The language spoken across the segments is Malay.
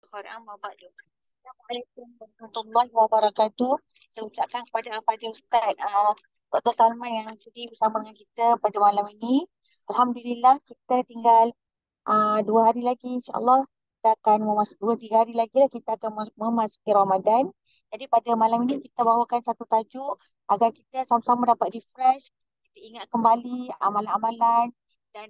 Al-Quran wa ba'du. Assalamualaikum warahmatullahi wabarakatuh. Saya ucapkan kepada Al-Fadhil Ustaz Dr. Salman yang sudi bersama dengan kita pada malam ini. Alhamdulillah kita tinggal 2 hari lagi, insyaAllah kita akan memasuki 2-3 hari lagi lah kita akan memasuki Ramadan. Jadi pada malam ini kita bawakan satu tajuk agar kita sama-sama dapat refresh, kita ingat kembali amalan-amalan dan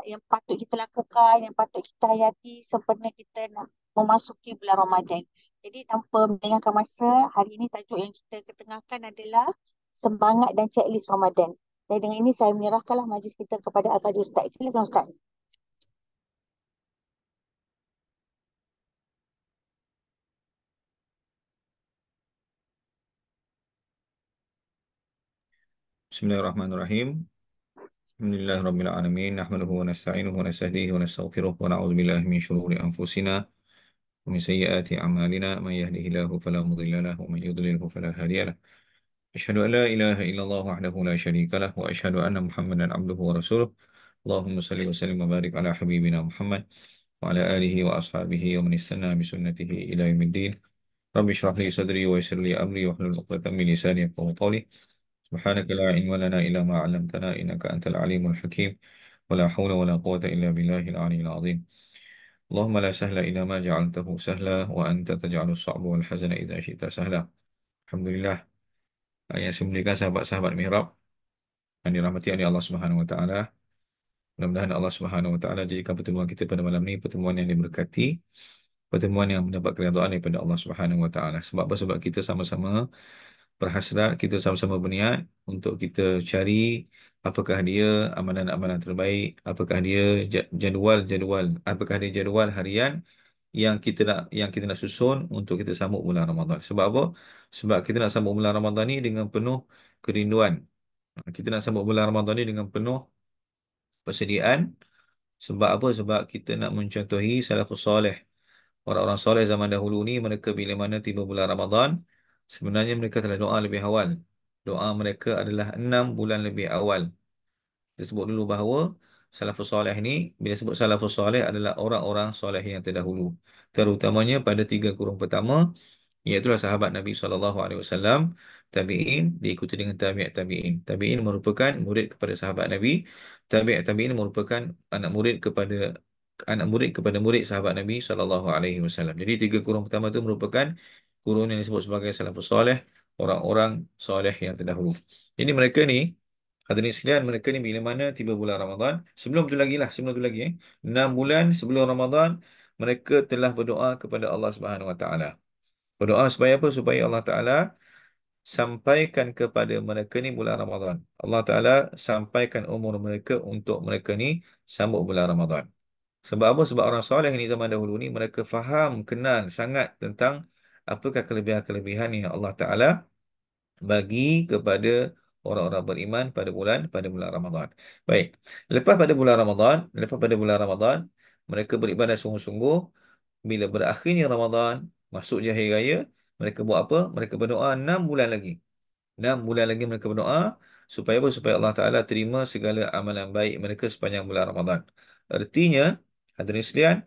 yang patut kita lakukan, yang patut kita hayati sempena kita nak memasuki bulan Ramadan. Jadi tanpa melengahkan masa, hari ini tajuk yang kita ketengahkan adalah semangat dan checklist Ramadan. Dan dengan ini saya menyerahkanlah majlis kita kepada Al-Fadhil Ustaz. Silakan Ustaz. Bismillahirrahmanirrahim. Alhamdulillahirabbil alamin. Nahmaduhu wa nasta'inuhu wa nastahdihi wa nastaghfiruh wa na'udzu billahi min shururi anfusina wa min sayyiati a'malina. Man yahdihillahu fala mudilla lahu wa man yudlilhu fala hadiya lahu. Asyhadu an la ilaha illallah wahdahu la syarika lahu wa asyhadu anna Muhammadan abduhu wa rasuluh. Allahumma salli wa sallim wa barik ala habibina Muhammad wa ala alihi wa ashabihi wa man istanna bi sunnatihi ila yaumiddin. Rabbi shrah li sadri wa yassir li amri wa hlul 'uqdatam min lisani yafqahu qawli. سبحانك لا علم لنا إلا ما علمتنا إنك أنت العليم الحكيم ولا حول ولا قوة إلا بالله العلي العظيم اللهم لا سهل إلا ما جعلته سهلا وأنت تجعل الصعب والحزن إذا شئت سهلا. Alhamdulillah, yang saya muliakan sahabat-sahabat mihrab yang dirahmati oleh Allah Subhanahu wa taala. Mudah-mudahan Allah Subhanahu wa taala jadikan pertemuan kita pada malam ini pertemuan yang diberkati, pertemuan yang mendapat keridhaan daripada Allah Subhanahu wa taala. Sebab apa? Sebab kita sama-sama berhasrat, kita sama-sama berniat untuk kita cari apakah dia amalan-amalan terbaik, apakah dia jadual-jadual, apakah dia jadual harian yang kita nak susun untuk kita sambut bulan Ramadan. Sebab apa? Sebab kita nak sambut bulan Ramadan ni dengan penuh kerinduan. Kita nak sambut bulan Ramadan ni dengan penuh persediaan. Sebab apa? Sebab kita nak mencontohi salafus soleh. Orang-orang soleh zaman dahulu ni, mereka bila mana tiba bulan Ramadan, sebenarnya mereka telah doa lebih awal. Doa mereka adalah 6 bulan lebih awal. Kita sebut dulu bahawa salafus soleh ni, bila sebut salafus soleh adalah orang-orang soleh yang terdahulu. Terutamanya pada 3 kurun pertama, iaitulah sahabat Nabi SAW, tabi'in, diikuti dengan tabi'in. Tabi'in merupakan murid kepada sahabat Nabi. Tabi'in merupakan anak murid kepada murid sahabat Nabi SAW. Jadi 3 kurun pertama itu merupakan kurun yang disebut sebagai salafus soleh, orang-orang soleh yang terdahulu. Jadi mereka ni, hadirin sekalian, mereka ni bila mana tiba bulan Ramadan, sebelum tu lagi, 6 bulan sebelum Ramadan, mereka telah berdoa kepada Allah Subhanahu Wa Taala. Berdoa supaya apa? Supaya Allah Ta'ala sampaikan kepada mereka ni bulan Ramadan. Allah Ta'ala sampaikan umur mereka untuk mereka ni sambut bulan Ramadan. Sebab apa? Sebab orang soleh ni zaman dahulu ni mereka faham, kenal sangat tentang apakah kelebihan-kelebihan yang Allah Ta'ala bagi kepada orang-orang beriman pada bulan Ramadan. Baik. Lepas pada bulan Ramadan, mereka beribadah sungguh-sungguh. Bila berakhirnya Ramadan, masuk je hari raya, mereka buat apa? Mereka berdoa 6 bulan lagi. 6 bulan lagi mereka berdoa supaya apa? Supaya Allah Ta'ala terima segala amalan baik mereka sepanjang bulan Ramadan. Artinya, hadirin sekalian,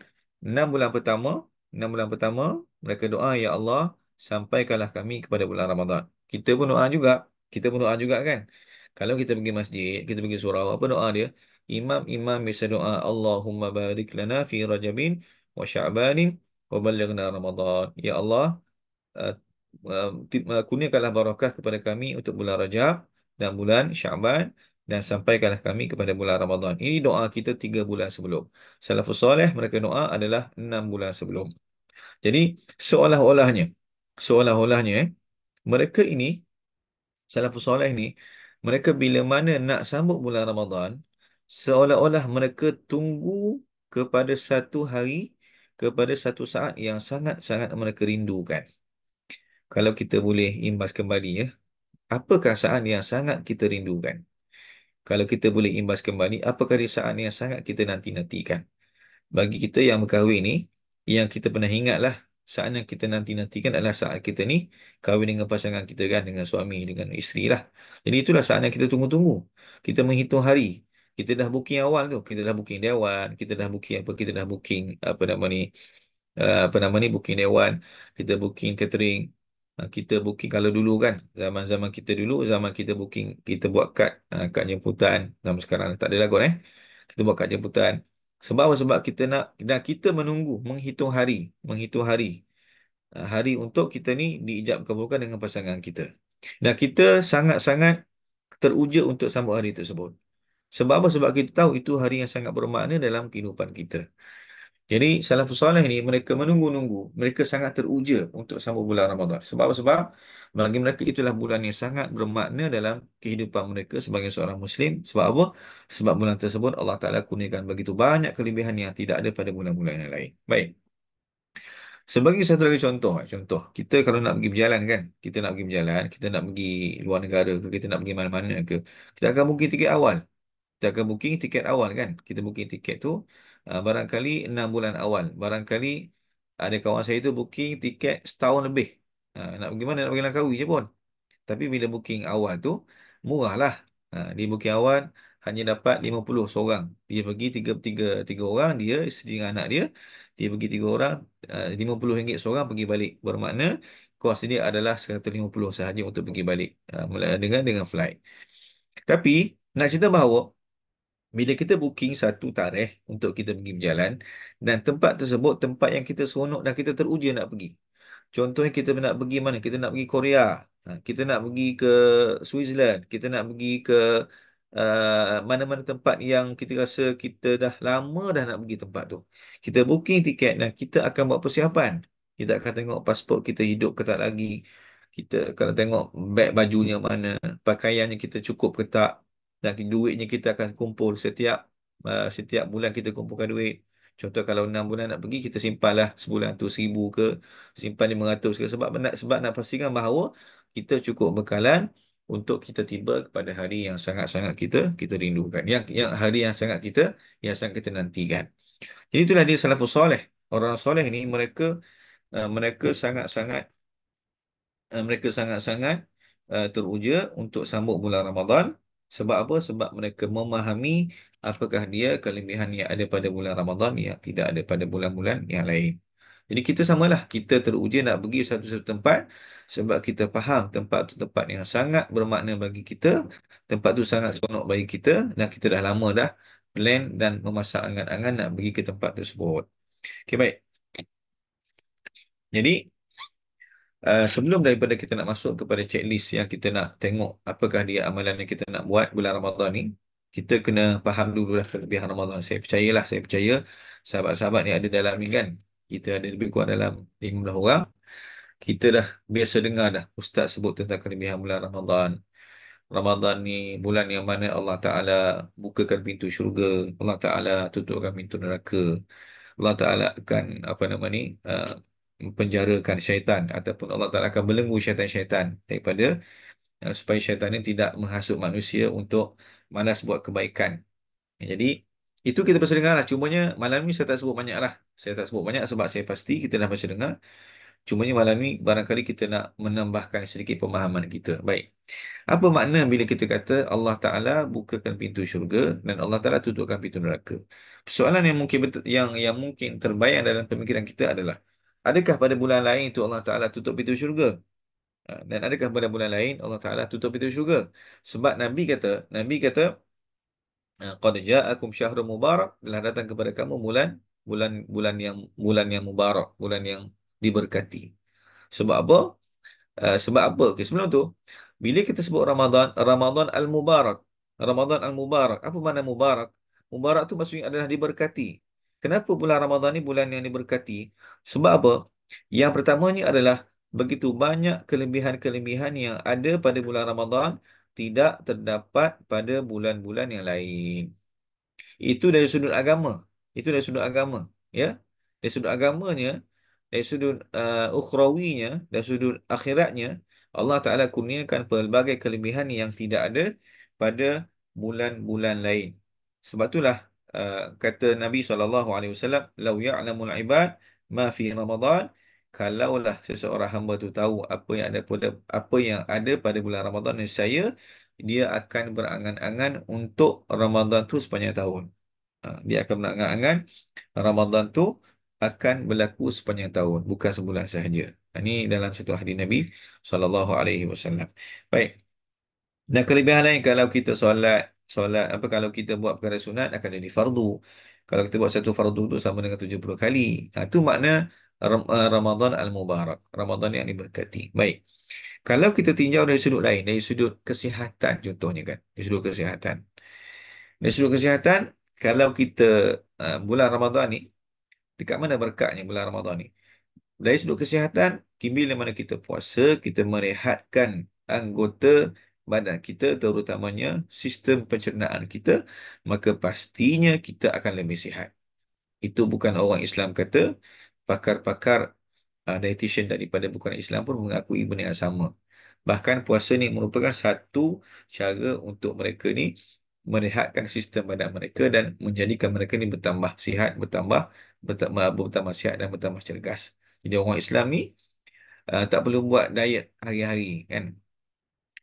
6 bulan pertama, 6 bulan pertama, mereka doa, Ya Allah, sampaikanlah kami kepada bulan Ramadan. Kita pun doa juga. Kita pun doa juga kan? Kalau kita pergi masjid, kita pergi surau, apa doa dia? Imam-imam biasa doa, Allahumma barik lana fi Rajabin wa Sya'banin wa balighna Ramadan. Ya Allah, uh, kurniakanlah barakah kepada kami untuk bulan Rajab dan bulan Syaban dan sampaikanlah kami kepada bulan Ramadan. Ini doa kita 3 bulan sebelum. Salafus soleh mereka doa adalah 6 bulan sebelum. Jadi seolah-olahnya, seolah-olahnya mereka ini, salafus soleh ni, mereka bila mana nak sambut bulan Ramadan, seolah-olah mereka tunggu kepada satu hari, kepada satu saat yang sangat-sangat mereka rindukan. Kalau kita boleh imbas kembali ya, apakah saat yang sangat kita rindukan? Kalau kita boleh imbas kembali, apakah di saat yang sangat kita nanti-nantikan? Bagi kita yang berkahwin ni, yang kita pernah ingat lah, saat yang kita nanti-nantikan adalah saat kita ni kahwin dengan pasangan kita kan, dengan suami, dengan isteri lah. Jadi itulah saat yang kita tunggu-tunggu. Kita menghitung hari. Kita dah booking awal tu. Kita dah booking dewan, kita dah booking apa, kita dah booking apa nama ni, apa nama ni, booking dewan, kita booking catering, kita booking kalau dulu kan, zaman-zaman kita dulu, zaman kita booking, kita buat kad jemputan. Zaman sekarang tak ada lah kot kita buat kad jemputan. Sebab apa? Sebab kita nak, dan kita menunggu, menghitung hari, hari untuk kita ni diijab kabulkan dengan pasangan kita. Dan kita sangat-sangat teruja untuk sambut hari tersebut. Sebab apa? Sebab kita tahu itu hari yang sangat bermakna dalam kehidupan kita. Jadi salafus soleh ni mereka menunggu-nunggu, mereka sangat teruja untuk sambut bulan Ramadan. Sebab apa? Sebab bagi mereka itulah bulan yang sangat bermakna dalam kehidupan mereka sebagai seorang Muslim. Sebab apa? Sebab bulan tersebut Allah Ta'ala kurniakan begitu banyak kelebihan yang tidak ada pada bulan-bulan yang lain. Baik. Sebagai satu lagi contoh, kita kalau nak pergi berjalan kan, kita nak pergi berjalan, kita nak pergi luar negara ke, kita nak pergi mana-mana ke, kita akan booking tiket awal. Kita akan booking tiket awal kan. Kita booking tiket tu barangkali 6 bulan awal. Barangkali ada kawan saya tu booking tiket setahun lebih. Nak pergi mana? Nak pergi Langkawi je pun. Tapi bila booking awal tu, murah lah. Dia booking awal hanya dapat 50 seorang. Dia pergi tiga, tiga, tiga orang, dia isteri dengan anak dia. Dia pergi tiga orang, RM50 seorang pergi balik. Bermakna kos dia adalah 150 sahaja untuk pergi balik. Dengan flight. Tapi, nak cerita bahawa bila kita booking satu tarikh untuk kita pergi berjalan dan tempat tersebut tempat yang kita seronok dan kita teruja nak pergi. Contohnya kita nak pergi mana? Kita nak pergi Korea. Kita nak pergi ke Switzerland. Kita nak pergi ke mana-mana tempat yang kita rasa kita dah lama dah nak pergi tempat tu. Kita booking tiket dan kita akan buat persiapan. Kita akan tengok pasport kita hidup ke tak lagi. Kita akan tengok beg bajunya mana, pakaiannya kita cukup ke tak. Dan duitnya kita akan kumpul setiap bulan kita kumpulkan duit. Contoh kalau 6 bulan nak pergi, kita simpanlah sebulan tu 1,000 ke, simpan 500 ke. Sebab nak pastikan bahawa kita cukup bekalan untuk kita tiba kepada hari yang sangat-sangat kita rindukan. Yang hari yang sangat kita nantikan. Jadi itulah dia salafus soleh. Orang soleh ni mereka sangat-sangat teruja untuk sambut bulan Ramadan. Sebab apa? Sebab mereka memahami apakah dia kelebihan yang ada pada bulan Ramadan yang tidak ada pada bulan-bulan yang lain. Jadi kita samalah, kita teruja nak pergi satu-satu tempat sebab kita faham tempat tu tempat yang sangat bermakna bagi kita, tempat tu sangat seronok bagi kita dan kita dah lama dah plan dan memasak angan-angan nak pergi ke tempat tersebut. Okey, baik. Jadi sebelum daripada kita nak masuk kepada checklist yang kita nak tengok apakah dia amalan yang kita nak buat bulan Ramadan ni, kita kena faham dulu lah kelebihan Ramadan. Saya percaya sahabat-sahabat ni ada dalam ni kan. Kita ada lebih kurang dalam 15 orang. Kita dah biasa dengar dah Ustaz sebut tentang kelebihan bulan Ramadan. Ramadan ni bulan yang mana Allah Ta'ala bukakan pintu syurga, Allah Ta'ala tutupkan pintu neraka. Allah Ta'ala akan apa nama ni penjarakan syaitan ataupun Allah Ta'ala akan belenggu syaitan-syaitan daripada supaya syaitan ini tidak menghasut manusia untuk malas buat kebaikan. Jadi itu kita pasti dengar lah. Cumanya malam ni saya tak sebut banyak lah. Saya tak sebut banyak sebab saya pasti kita dah pasti dengar. Cumanya malam ni barangkali kita nak menambahkan sedikit pemahaman kita. Baik. Apa makna bila kita kata Allah Ta'ala bukakan pintu syurga dan Allah Ta'ala tutupkan pintu neraka? Soalan yang mungkin yang mungkin terbayang dalam pemikiran kita adalah, adakah pada bulan lain itu Allah Ta'ala tutup pintu syurga? Dan adakah pada bulan lain Allah Ta'ala tutup pintu syurga? Sebab Nabi kata, qad ja'akum syahrul mubarak, telah datang kepada kamu bulan bulan bulan yang mubarak, bulan yang diberkati. Sebab apa? Sebab apa? Okey, sebelum tu, bila kita sebut Ramadan, Ramadan Al-Mubarak. Ramadan Al-Mubarak. Apa makna Mubarak? Mubarak tu maksudnya adalah diberkati. Kenapa bulan Ramadan ni bulan yang diberkati? Sebab apa? Yang pertamanya adalah begitu banyak kelebihan-kelebihan yang ada pada bulan Ramadan tidak terdapat pada bulan-bulan yang lain. Itu dari sudut agama. Itu dari sudut agama. Ya. Dari sudut agamanya, dari sudut ukhrawinya, dari sudut akhiratnya, Allah Ta'ala kurniakan pelbagai kelebihan yang tidak ada pada bulan-bulan lain. Sebab itulah kata Nabi SAW, "Lau ya'lamul ibad ma fi Ramadan." Kalaulah seseorang hamba tu tahu apa yang ada pada bulan Ramadan, saya dia akan berangan-angan untuk Ramadan tu sepanjang tahun. Dia akan berangan-angan Ramadan tu akan berlaku sepanjang tahun, bukan sebulan sahaja. Ini dalam satu hadis Nabi SAW. Baik. Dan kelebihan lain kalau kita solat apa kalau kita buat perkara sunat akan jadi fardu. Kalau kita buat satu fardu itu sama dengan 70 kali. Itu makna Ramadan al-Mubarak. Ramadan yang diberkati. Baik. Kalau kita tinjau dari sudut lain, dari sudut kesihatan contohnya kan. Dari sudut kesihatan. Dari sudut kesihatan, kalau kita bulan Ramadan ni, dekat mana berkatnya bulan Ramadan ni? Dari sudut kesihatan, bila mana kita puasa, kita merehatkan anggota badan kita, terutamanya sistem pencernaan kita, maka pastinya kita akan lebih sihat. Itu bukan orang Islam kata, pakar-pakar dietitian daripada bukan Islam pun mengakui benda yang sama. Bahkan puasa ni merupakan satu cara untuk mereka ni merehatkan sistem badan mereka dan menjadikan mereka ni bertambah sihat, bertambah sihat dan bertambah cergas. Jadi orang Islam ni tak perlu buat diet hari-hari kan.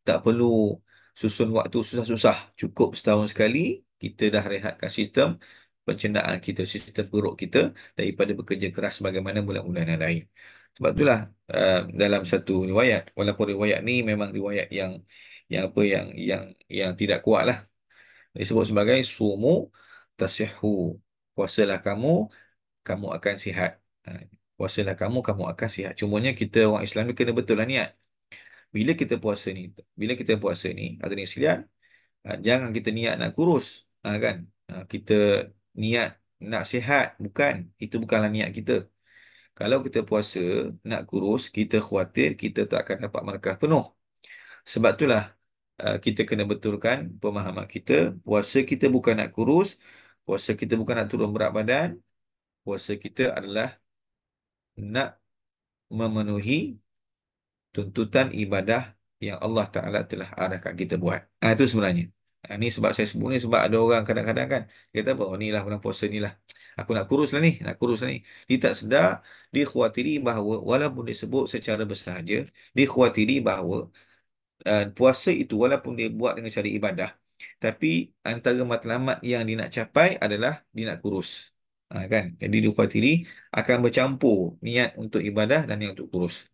Tak perlu susun waktu susah-susah. Cukup setahun sekali, kita dah rehatkan sistem pencernaan kita, sistem perut kita daripada bekerja keras bagaimana bulan-bulan yang lain. Sebab itulah dalam satu riwayat, walaupun riwayat ni memang riwayat yang apa yang tidak kuat lah. Disebut sebagai sumu tasihhu. Puasalah kamu, kamu akan sihat. Puasalah kamu, kamu akan sihat. Cumanya kita orang Islam ni kena betul lah niat. Bila kita puasa ni, bila kita puasa ni, ada ni sekalian, jangan kita niat nak kurus, kan? Kita niat nak sihat, bukan. Itu bukanlah niat kita. Kalau kita puasa nak kurus, kita khawatir kita tak akan dapat markah penuh. Sebab itulah kita kena betulkan pemahaman kita. Puasa kita bukan nak kurus, puasa kita bukan nak turun berat badan, puasa kita adalah nak memenuhi tuntutan ibadah yang Allah Ta'ala telah arahkan kita buat. Itu sebenarnya. Ini sebab saya sebut ni sebab ada orang kadang-kadang kan dia kata apa, oh ni lah bulan puasa ni lah. Aku nak kurus lah ni, nak kurus lah ni. Dia tak sedar, dia khawatiri bahawa walaupun disebut secara bersahaja, dia khawatiri bahawa puasa itu walaupun dia buat dengan cara ibadah, tapi antara matlamat yang dia nak capai adalah dia nak kurus. Kan? Jadi dia khawatiri akan bercampur niat untuk ibadah dan niat untuk kurus.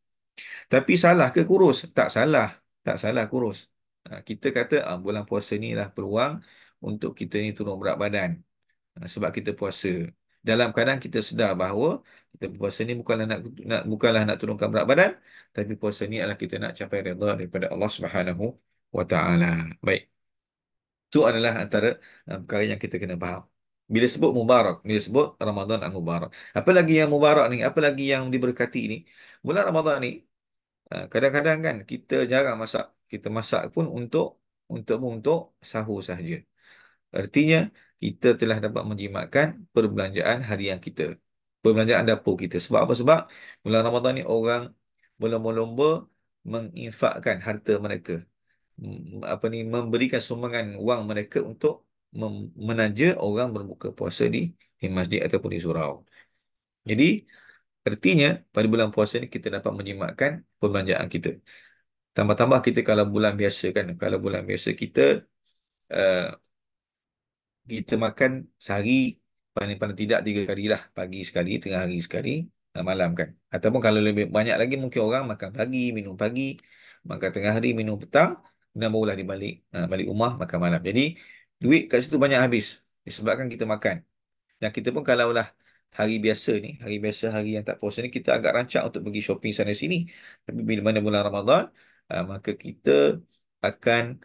Tapi salah ke kurus? Tak salah. Tak salah kurus. Kita kata bulan puasa ni lah peluang untuk kita ni turun berat badan. Sebab kita puasa. Dalam keadaan kita sedar bahawa kita puasa ni bukanlah nak turunkan berat badan, tapi puasa ni adalah kita nak capai redha daripada Allah Subhanahu wa taala. Baik. Itu adalah antara perkara yang kita kena faham. Bila sebut mubarak, bila sebut Ramadan al-Mubarak. Apa lagi yang mubarak ni? Apa lagi yang diberkati ni? Bulan Ramadan ni kadang-kadang kan kita jarang masak. Kita masak pun untuk sahur sahaja. Artinya kita telah dapat menjimatkan perbelanjaan harian kita. Perbelanjaan dapur kita. Sebab apa? Sebab bulan Ramadan ni orang berlomba-lomba menginfakkan harta mereka. Apa ni, memberikan sumbangan wang mereka untuk menaja orang berbuka puasa di masjid ataupun di surau. Jadi artinya pada bulan puasa ni kita dapat menjimatkan perbelanjaan kita. Tambah-tambah kita kalau bulan biasa kan, kalau bulan biasa uh, kita makan sehari paling-paling tidak 3 kali lah. Pagi sekali, tengah hari sekali, malam kan. Ataupun kalau lebih banyak lagi mungkin orang makan pagi, minum pagi, makan tengah hari, minum petang, dan barulah balik rumah makan malam. Jadi duit kat situ banyak habis disebabkan kita makan. Dan kita pun kalaulah hari biasa ni, hari biasa, hari yang tak puasa ni, kita agak rancak untuk pergi shopping sana sini. Tapi bila mana bulan Ramadan, maka kita akan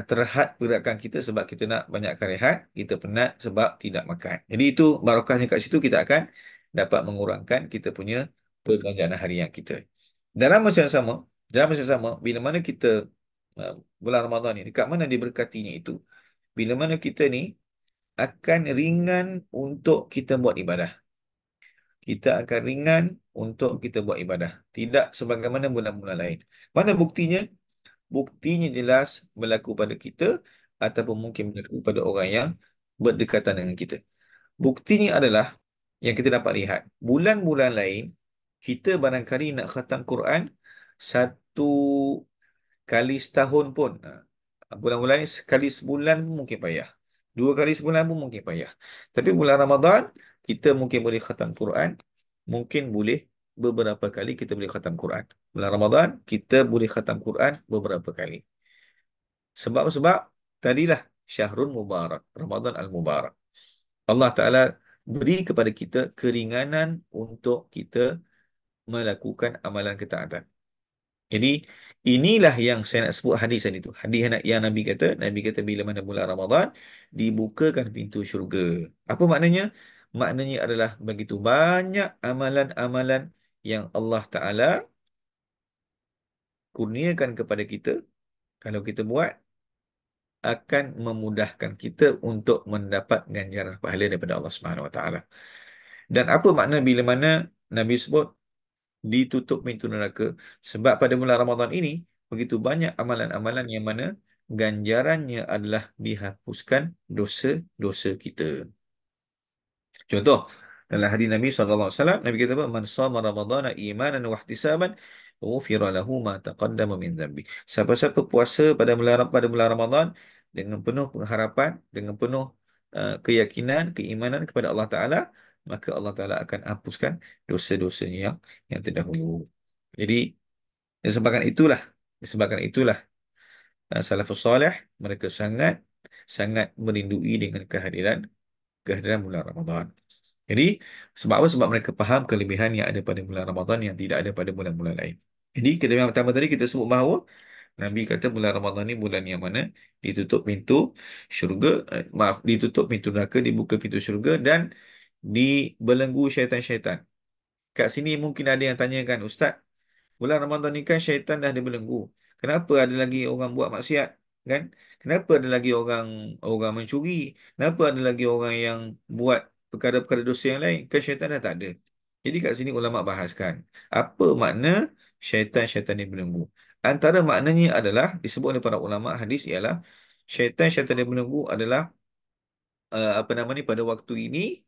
terhad pergerakan kita sebab kita nak banyakkan rehat, kita penat sebab tidak makan. Jadi itu barakahnya kat situ, kita akan dapat mengurangkan kita punya perbelanjaan harian kita. Dalam masa yang sama, bila mana kita bulan Ramadan ni, dekat mana diberkatinya itu, bila mana kita ni akan ringan untuk kita buat ibadah. Kita akan ringan untuk kita buat ibadah. Tidak sebagaimana bulan-bulan lain. Mana buktinya? Buktinya jelas berlaku pada kita ataupun mungkin berlaku pada orang yang berdekatan dengan kita. Buktinya adalah yang kita dapat lihat. Bulan-bulan lain, kita barangkali nak khatam Quran satu kali setahun pun. Bulan-bulan lain sekali sebulan pun mungkin payah. 2 kali sebulan pun mungkin payah. Tapi bulan Ramadan, kita mungkin boleh khatam Quran mungkin boleh beberapa kali kita boleh khatam Quran. Bulan Ramadan, kita boleh khatam Quran beberapa kali. Sebab tadilah Syahrul Mubarak, Ramadan Al-Mubarak. Allah Ta'ala beri kepada kita keringanan untuk kita melakukan amalan ketaatan. Jadi inilah yang saya nak sebut hadis tadi tu. Hadis yang Nabi kata bila mana bulan Ramadan dibukakan pintu syurga. Apa maknanya? Maknanya adalah begitu banyak amalan-amalan yang Allah Taala kurniakan kepada kita kalau kita buat akan memudahkan kita untuk mendapat ganjaran pahala daripada Allah Subhanahu Wa Taala. Dan apa makna bila mana Nabi sebut ditutup pintu neraka? Sebab pada bulan Ramadan ini begitu banyak amalan-amalan yang mana ganjarannya adalah dihapuskan dosa-dosa kita. Contoh, dalam hadis Nabi SAW, Nabi kata apa? Man sama Ramadana imanan wa ihtisaban, ghufira lahu ma taqaddama min dhanbi. Siapa-siapa puasa pada bulan Ramadan dengan penuh pengharapan, dengan penuh keyakinan, keimanan kepada Allah Taala, maka Allah Taala akan hapuskan dosa-dosanya yang terdahulu. Jadi, disebabkan itulah salafus salih mereka sangat sangat merindui dengan kehadiran bulan Ramadan. Jadi, sebab apa? Sebab mereka faham kelebihan yang ada pada bulan Ramadan yang tidak ada pada bulan-bulan lain. Jadi, kelebihan pertama tadi kita sebut bahawa Nabi kata bulan Ramadan ni bulan yang mana ditutup pintu syurga, ditutup pintu neraka, dibuka pintu syurga dan dibelenggu syaitan-syaitan. Kat sini mungkin ada yang tanyakan, Ustaz, bulan Ramadan ni kan syaitan dah dibelenggu. Kenapa ada lagi orang buat maksiat? Kan? Kenapa ada lagi orang orang mencuri? Kenapa ada lagi orang yang buat perkara-perkara dosa yang lain? Kan syaitan dah tak ada. Jadi kat sini ulama bahaskan. Apa makna syaitan-syaitan yang belenggu? Antara maknanya adalah disebut oleh para ulama hadis ialah syaitan-syaitan yang belenggu adalah apa nama ni pada waktu ini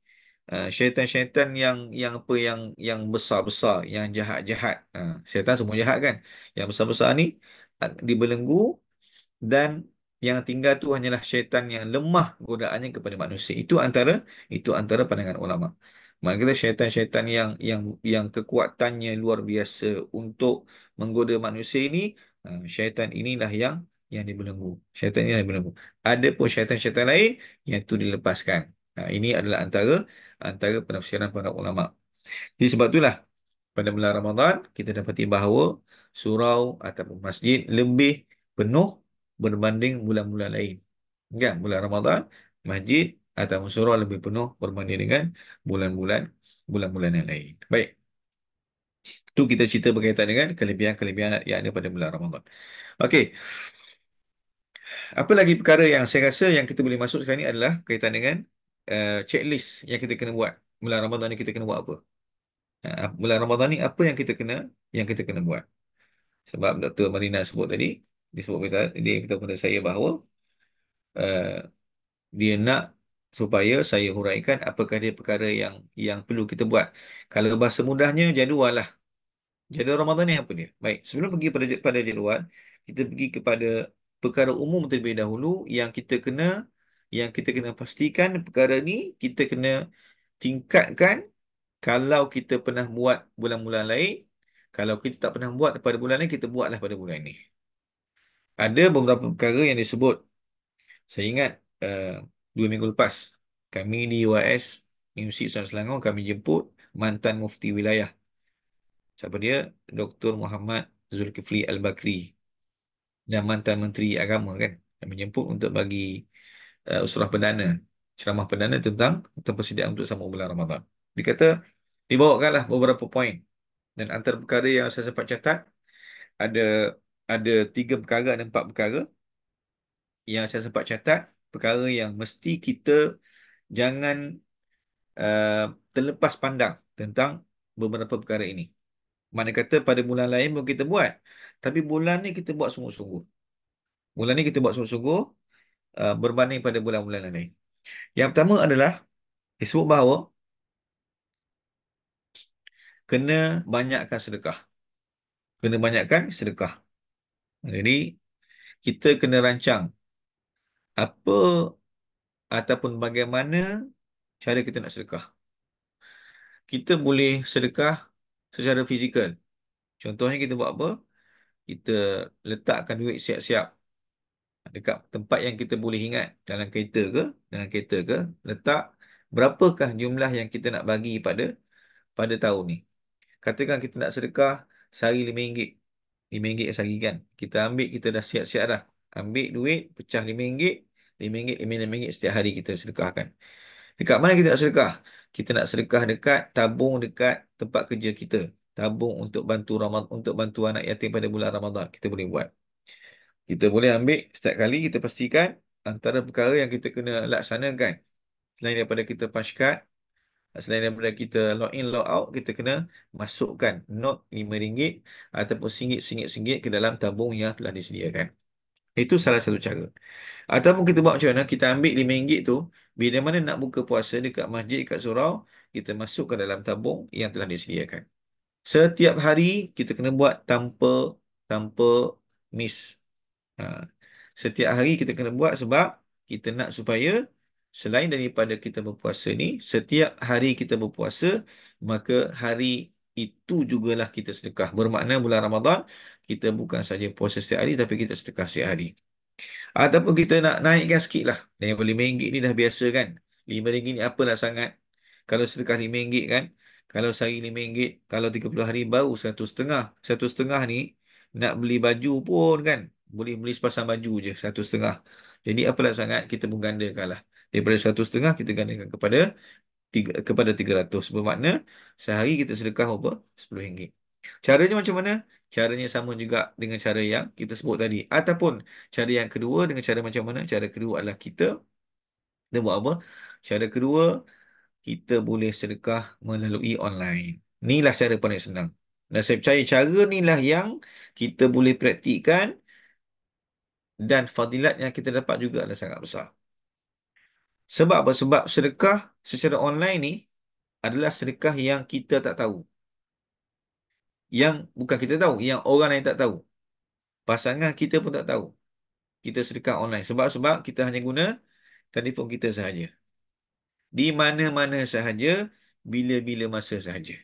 syaitan-syaitan yang apa yang besar-besar, yang jahat-jahat. Syaitan semua jahat kan? Yang besar-besar ni dibelenggu dan yang tinggal tu hanyalah syaitan yang lemah godaannya kepada manusia. Itu antara pandangan ulama. Maksudnya kata syaitan-syaitan yang kekuatannya luar biasa untuk menggoda manusia ini, syaitan inilah yang dibelenggu. Syaitan ini yang dibelenggu. Ada pun syaitan-syaitan lain yang itu dilepaskan. Ini adalah antara penafsiran para ulama. Jadi sebab itulah pada bulan Ramadan kita dapati bahawa surau ataupun masjid lebih penuh berbanding bulan-bulan lain. Kan? Bulan Ramadan, masjid ataupun surau lebih penuh berbanding dengan bulan-bulan bulan-bulan yang lain. Baik, itu kita cerita berkaitan dengan kelebihan-kelebihan yang ada pada bulan Ramadan. Okey, apa lagi perkara yang saya rasa yang kita boleh masuk sekarang ni adalah kaitan dengan checklist yang kita kena buat. Bulan Ramadan ni kita kena buat apa? Bulan Ramadan ni apa yang kita kena buat? Sebab Dr. Marina sebut tadi, dia beritahu kepada saya bahawa uh, dia nak supaya saya huraikan apakah dia perkara yang perlu kita buat. Kalau bahasa mudahnya, jadual lah. Jadual Ramadan ni apa dia? Baik, sebelum pergi pada jadual, kita pergi kepada perkara umum terlebih dahulu yang kita kena pastikan perkara ni kita kena tingkatkan kalau kita pernah buat bulan-bulan lain. Kalau kita tak pernah buat pada bulan lain, kita buatlah pada bulan ini. Ada beberapa perkara yang disebut. Saya ingat 2 minggu lepas, kami di UIS, Universiti Islam Selangor, kami jemput mantan mufti wilayah. Siapa dia? Dr. Muhammad Zulkifli Al-Bakri. Dan mantan menteri agama kan. Kami jemput untuk bagi usrah perdana. Ceramah perdana tentang persediaan untuk sambung bulan Ramadan. Dia kata, dibawakanlah beberapa poin. Dan antara perkara yang saya sempat catat, ada ada 3 perkara, ada 4 perkara yang saya sempat catat, perkara yang mesti kita jangan uh, terlepas pandang tentang beberapa perkara ini. Mana kata pada bulan lain pun kita buat, tapi bulan ni kita buat sungguh-sungguh. Bulan ni kita buat sungguh-sungguh berbanding pada bulan-bulan lain. Yang pertama adalah disebut bahawa kena banyakkan sedekah. Kena banyakkan sedekah. Jadi kita kena rancang apa ataupun bagaimana cara kita nak sedekah. kita boleh sedekah secara fizikal. Contohnya kita buat apa? Kita letakkan duit siap-siap dekat tempat yang kita boleh ingat, dalam kereta ke, letak berapakah jumlah yang kita nak bagi pada tahun ni. Katakan kita nak sedekah sehari RM5. RM5 sehari kan. Kita ambil, kita dah siap-siap dah. Ambil duit, pecah RM5, RM5, RM5 setiap hari kita sedekahkan. Dekat mana kita nak sedekah? Kita nak sedekah dekat, tabung dekat tempat kerja kita. Tabung untuk bantu untuk bantu anak yatim pada bulan Ramadan. Kita boleh buat. Kita boleh ambil setiap kali, kita pastikan antara perkara yang kita kena laksanakan. Selain daripada kita punch card, selain daripada kita log in, log out, kita kena masukkan not RM5 ataupun RM1 ke dalam tabung yang telah disediakan. Itu salah satu cara. Ataupun kita buat macam mana? Kita ambil RM5 tu, bila mana nak buka puasa dekat masjid, dekat surau, kita masukkan dalam tabung yang telah disediakan. Setiap hari kita kena buat tanpa tanpa miss. Ha. Setiap hari kita kena buat sebab kita nak supaya selain daripada kita berpuasa ni, setiap hari kita berpuasa, maka hari itu jugalah kita sedekah. Bermakna bulan Ramadan, kita bukan saja puasa setiap hari, tapi kita sedekah setiap hari. Ataupun kita nak naikkan sikit lah. Daripada RM5 ni dah biasa kan. RM5 ni apalah sangat. Kalau sedekah RM5 kan. Kalau sehari RM5, kalau 30 hari baru 150. 150 ni nak beli baju pun kan. Boleh beli sepasang baju je 150. Jadi apalah sangat, kita pun gandakan lah. Daripada 150 kita gandakan kepada 300. Bermakna sehari kita sedekah apa? RM10. Caranya macam mana? Caranya sama juga dengan cara yang kita sebut tadi. Ataupun cara yang kedua, dengan cara macam mana? Cara kedua adalah kita buat apa? Cara kedua, kita boleh sedekah melalui online. Inilah cara paling senang. Dan saya percaya cara inilah yang kita boleh praktikkan dan fadilat yang kita dapat juga adalah sangat besar. Sebab apa? Sebab sedekah secara online ni adalah sedekah yang kita tak tahu. Yang bukan kita tahu, yang orang lain tak tahu. Pasangan kita pun tak tahu. Kita sedekah online. Sebab kita hanya guna telefon kita sahaja. Di mana-mana sahaja, bila-bila masa sahaja.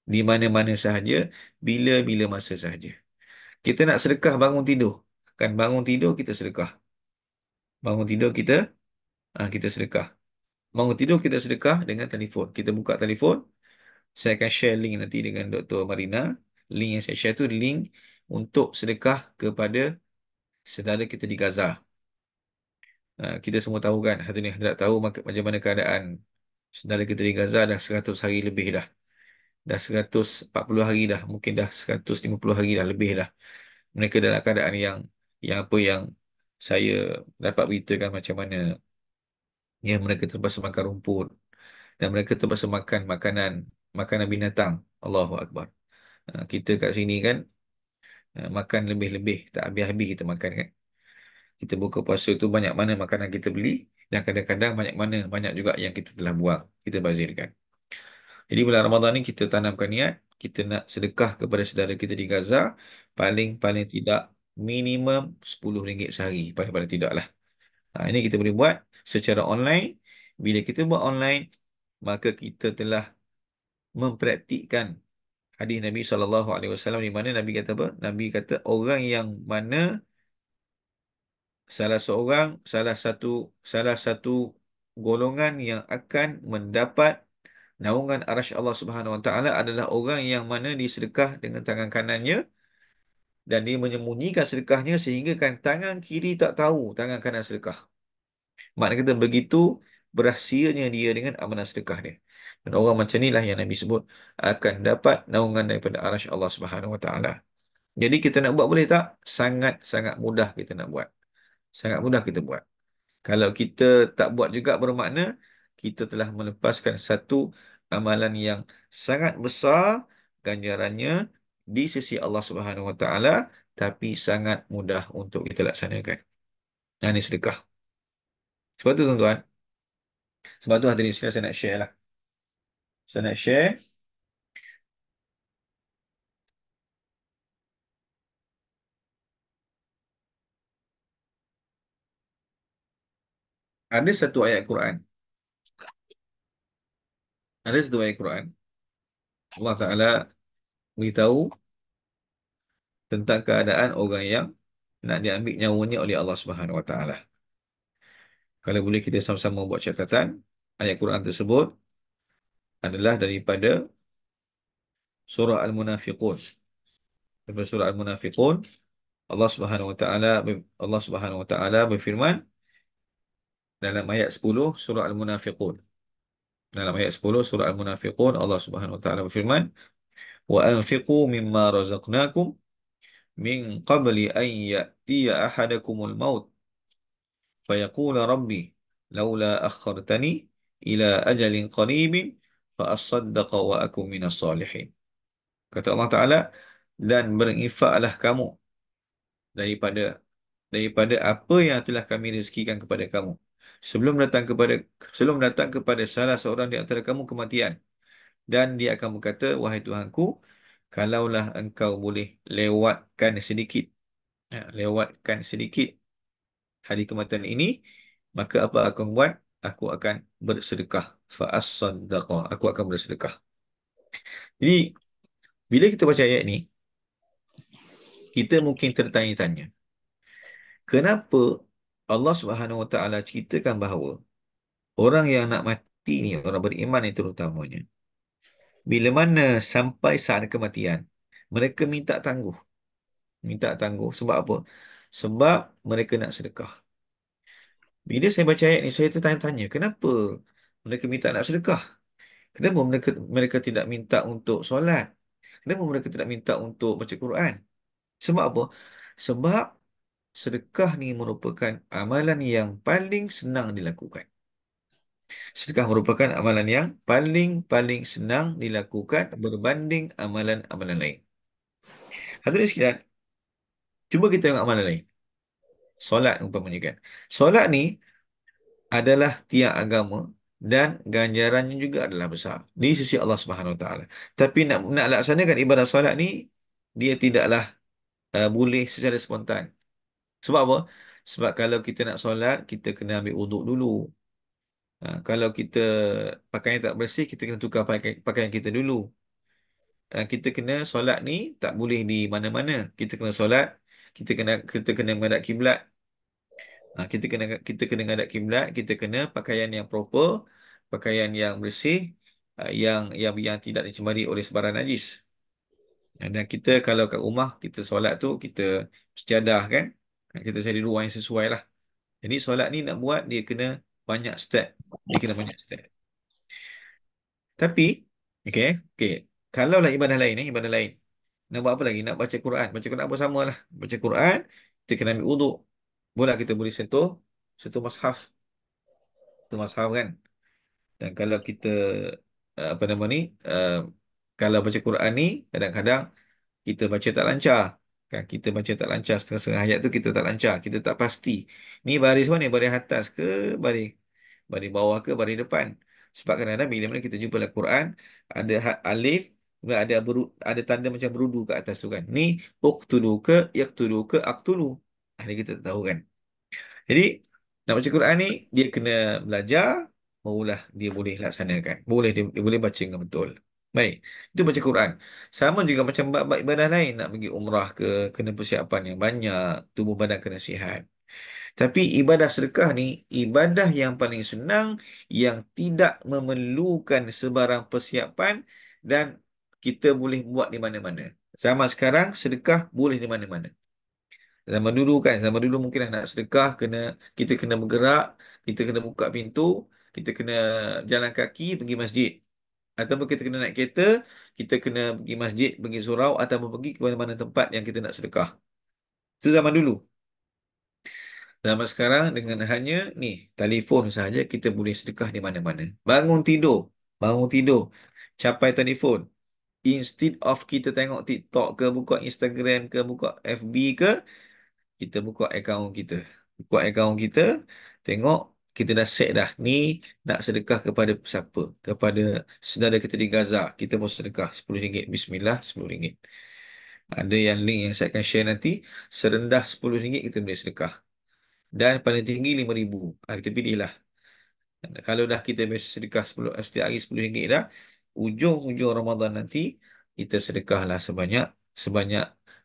Di mana-mana sahaja, bila-bila masa sahaja. Kita nak sedekah bangun tidur. Kan bangun tidur kita sedekah. Bangun tidur kita sedekah. Bangun tidur kita sedekah dengan telefon. Kita buka telefon. Saya akan share link nanti dengan Dr. Marina. Link yang saya share tu link untuk sedekah kepada saudara kita di Gaza. Kita semua tahu kan, hadirin hadirat tahu macam mana keadaan saudara kita di Gaza. Dah 100 hari lebih dah. Dah 140 hari dah. Mungkin dah 150 hari dah lebih dah. Mereka dalam keadaan yang saya dapat beritakan macam mana yang mereka terpaksa makan rumput dan mereka terpaksa makan makanan binatang. Allahu Akbar. Kita kat sini kan makan lebih-lebih, tak habis-habis kita makan kan. Kita buka puasa tu banyak mana makanan kita beli dan kadang-kadang banyak juga yang kita telah buang, kita bazirkan. Jadi bulan Ramadan ni kita tanamkan niat, kita nak sedekah kepada saudara kita di Gaza, paling-paling tidak minimum RM10 sehari, paling-paling tidak lah. Ini kita boleh buat secara online. Bila kita buat online, maka kita telah mempraktikkan hadis Nabi SAW, di mana Nabi kata apa? Nabi kata orang yang mana salah satu golongan yang akan mendapat naungan arasy Allah Subhanahu Wa Taala adalah orang yang mana disedekah dengan tangan kanannya dan dia menyembunyikan sedekahnya sehingga kan tangan kiri tak tahu tangan kanan sedekah. Maknanya kita begitu berahsianya dia dengan amalan sedekah dia. Dan orang macam inilah yang Nabi sebut akan dapat naungan daripada arasy Allah Subhanahu Wa Taala. Jadi kita nak buat boleh tak? Sangat-sangat mudah kita nak buat. Sangat mudah kita buat. Kalau kita tak buat juga bermakna kita telah melepaskan satu amalan yang sangat besar ganjarannya di sisi Allah Subhanahu Wa Taala, tapi sangat mudah untuk kita laksanakan. Nah, ini sedekah. Sebab tu tuan-tuan, sebab tu hadirin sekalian saya nak share lah. Saya nak share ada satu ayat Quran. Ada satu ayat Quran Allah Ta'ala beritahu tentang keadaan orang yang nak diambil nyawanya oleh Allah Subhanahu Wa Ta'ala. Kalau boleh kita sama-sama buat catatan, ayat Quran tersebut adalah daripada surah Al-Munafiqun. Daripada surah Al-Munafiqun, Allah Subhanahu Wa Ta'ala berfirman dalam ayat 10 surah Al-Munafiqun. Dalam ayat 10 surah Al-Munafiqun, Allah Subhanahu Wa Ta'ala berfirman, "Wa anfiqu mimma razaqnakum min qabli an ya'tiya ahadakumul maut فيقول ربي لولا أخرتني إلى أجل قريب فأصدق وأكن من الصالحين. Kata Allah Ta'ala, dan berinfaklah kamu daripada daripada apa yang telah kami rezekikan kepada kamu sebelum datang kepada salah seorang di antara kamu kematian, dan dia akan berkata, wahai Tuhanku, kalaulah engkau boleh lewatkan sedikit hari kematian ini, maka apa aku buat? Aku akan bersedekah. Fa'as-saddaqah. Aku akan bersedekah. Jadi, bila kita baca ayat ni, kita mungkin tertanya-tanya, kenapa Allah Subhanahu Wa Taala ceritakan bahawa orang yang nak mati ni, orang beriman itu terutamanya, bila mana sampai saat kematian, mereka minta tangguh. Minta tangguh. Sebab apa? Sebab mereka nak sedekah. Bila saya baca ayat ni, saya tertanya-tanya, kenapa mereka minta nak sedekah? Kenapa mereka tidak minta untuk solat? Kenapa mereka tidak minta untuk baca Quran? Sebab apa? Sebab sedekah ni merupakan amalan yang paling senang dilakukan. Sedekah merupakan amalan yang paling senang dilakukan berbanding amalan-amalan lain. Hadirin sekalian, cuba kita tengok amalan lain. Solat umpamanya kan. Solat ni adalah tiang agama dan ganjarannya juga adalah besar di sisi Allah Subhanahu Wa Taala. Tapi nak laksanakan ibadah solat ni, dia tidaklah boleh secara spontan. Sebab apa? Sebab kalau kita nak solat, kita kena ambil uduk dulu. Kalau kita pakaian tak bersih, kita kena tukar pakaian kita dulu. Kita kena solat ni tak boleh di mana-mana. Kita kena solat, kita kena menghadap kiblat. Kita kena menghadap kiblat, kita kena pakaian yang proper, pakaian yang bersih, yang tidak dicemari oleh sebarang najis. Dan kita kalau kat rumah kita solat tu, kita sejadah kan. Kita cari ruang yang sesuai lah. Jadi solat ni nak buat, dia kena banyak step. Dia kena banyak step. Tapi, okay, okay. Kalaulah ibadah lain. Nak buat apa lagi? Nak baca Quran. Baca Quran pun sama lah. Baca Quran, kita kena ambil uduk. Boleh kita boleh sentuh mushaf. Sentuh mushaf kan. Dan kalau kita, apa nama ni, uh, kalau baca Quran ni, kadang-kadang kita baca tak lancar. Kan, kita baca tak lancar, setengah-setengah ayat tu kita tak lancar, kita tak pasti. Ni baris mana? Baris atas ke baris baris bawah ke baris depan? Sebab kadang-kadang bila mana kita jumpa dalam Quran, ada alif, kemudian ada tanda macam berudu kat atas tu kan. Ni uqtulu ke, yaqtulu ke, aqtulu. Ini kita tak tahu kan. Jadi, nak baca Quran ni, dia kena belajar, barulah dia boleh laksanakan. Dia boleh baca dengan betul. Baik, itu baca Quran. Sama juga macam bab ibadah lain. Nak pergi umrah ke, kena persiapan yang banyak, tubuh badan kena sihat. Tapi ibadah sedekah ni, ibadah yang paling senang, yang tidak memerlukan sebarang persiapan, dan kita boleh buat di mana-mana. Zaman sekarang, sedekah boleh di mana-mana. Zaman dulu mungkin nak sedekah, kita kena bergerak, kita kena buka pintu, kita kena jalan kaki pergi masjid. Ataupun kita kena naik kereta, kita kena pergi masjid, pergi surau, ataupun pergi ke mana-mana tempat yang kita nak sedekah. Itu zaman dulu. Zaman sekarang dengan hanya ni, telefon sahaja kita boleh sedekah di mana-mana. Bangun tidur, capai telefon. Instead of kita tengok TikTok ke, buka Instagram ke, buka FB ke, kita buka akaun kita. Buka akaun kita, tengok kita dah set dah. Ni nak sedekah kepada siapa? Kepada saudara kita di Gaza. Kita mau sedekah RM10. Bismillah, RM10. Ada yang link yang saya akan share nanti. Serendah RM10 kita boleh sedekah. Dan paling tinggi RM5,000. Kita pilihlah. Kalau dah kita biasa sedekah 10, setiap hari RM10 dah, ujung-ujung Ramadan nanti kita sedekahlah sebanyak sebanyak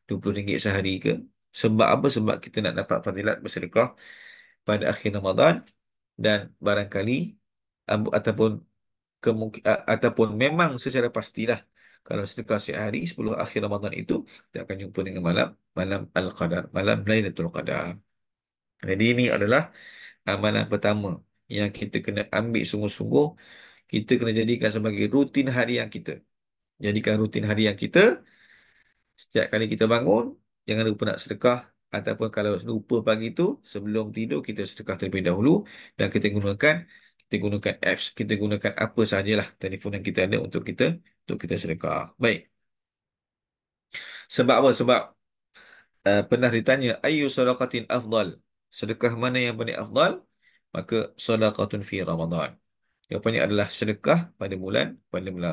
RM20 sehari ke. Sebab apa? Sebab kita nak dapat fadilat bersedekah pada akhir Ramadan, dan barangkali ataupun ataupun memang secara pastilah kalau sedekah sehari 10 akhir Ramadan itu kita akan jumpa dengan malam malam Al-Qadar, malam Lailatul Qadar. Jadi ini adalah amalan pertama yang kita kena ambil sungguh-sungguh, kita kena jadikan sebagai rutin harian kita. Jadikan rutin harian kita, setiap kali kita bangun, jangan lupa nak sedekah. Ataupun kalau lupa pagi tu, sebelum tidur kita sedekah terlebih dahulu, dan kita gunakan apps, kita gunakan apa sahajalah telefon yang kita ada untuk kita sedekah. Baik. Sebab apa? Sebab pernah ditanya, ayyu sadaqatin afdal? Sedekah mana yang paling afdal? Maka sadaqatun fi Ramadan. Jawapannya adalah sedekah pada bulan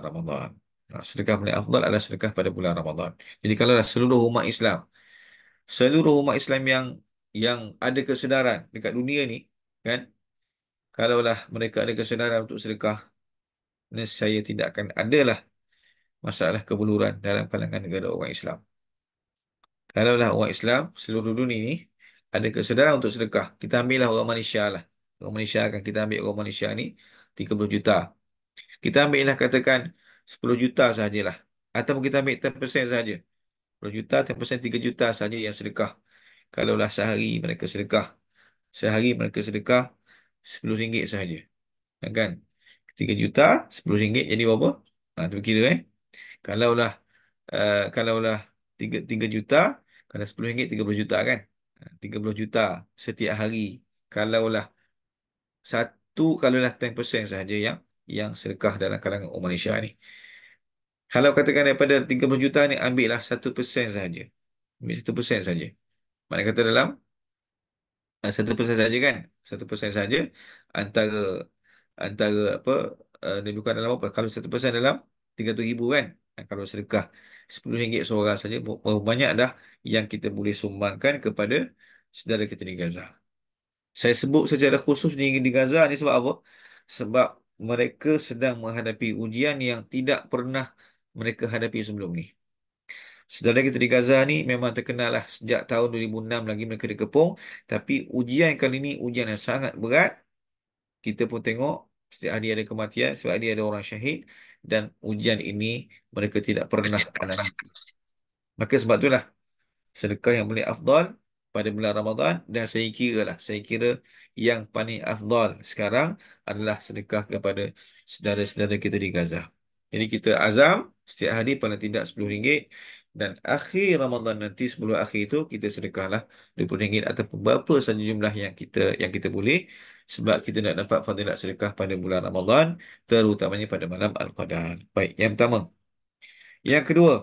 Ramadan. Sedekah paling afdal adalah sedekah pada bulan Ramadan. Jadi kalaulah seluruh umat Islam yang ada kesedaran dekat dunia ni, kan, kalaulah mereka ada kesedaran untuk sedekah, nescaya tidak akan adalah masalah kebuluran dalam kalangan negara orang Islam. Kalaulah orang Islam seluruh dunia ni ada kesedaran untuk sedekah, kita ambillah orang Malaysia lah. Orang Malaysia kan, kita ambil orang Malaysia ni 30 juta. Kita ambillah katakan 10 juta sahajalah. Ataupun kita ambil 10% sahaja. 10 juta, 10% 3 juta sahaja yang sedekah. Kalaulah sehari mereka sedekah RM10 sahaja. Kan? 3 juta, RM10 jadi berapa? Tu kira Kalaulah kalaulah 3 juta, kalau RM10, 30 juta kan? 30 juta setiap hari. Kalaulah kalaulah 10% sahaja yang sedekah dalam kalangan orang Malaysia ni. Kalau katakan daripada 30 juta ni, ambillah 1% sahaja. Ambil 1% sahaja. Maknanya kata dalam 1% saja kan? 1% saja antara antara apa, dia bukan dalam apa? Kalau 1% dalam 300,000 kan? Kalau sedekah RM10 seorang saja, berapa banyak dah yang kita boleh sumbangkan kepada saudara kita di Gaza. Saya sebut secara khusus di Gaza ni sebab apa? Sebab mereka sedang menghadapi ujian yang tidak pernah mereka hadapi sebelum ni. Saudara kita di Gaza ni memang terkenal lah sejak tahun 2006 lagi mereka dikepung. Tapi ujian kali ni ujian yang sangat berat. Kita pun tengok setiap hari ada kematian, setiap hari ada orang syahid. Dan ujian ini mereka tidak pernah alami. Maka sebab itulah sedekah yang paling afdal pada bulan Ramadan, dan saya kira yang paling afdal sekarang adalah sedekah kepada saudara-saudara kita di Gaza. Jadi kita azam setiap hari paling tidak RM10, dan akhir Ramadan nanti 10 akhir itu kita sedekahlah RM20 ataupun berapa saja jumlah yang kita boleh, sebab kita nak dapat fadilat sedekah pada bulan Ramadan, terutamanya pada malam Al-Qadar. Baik, yang pertama. Yang kedua,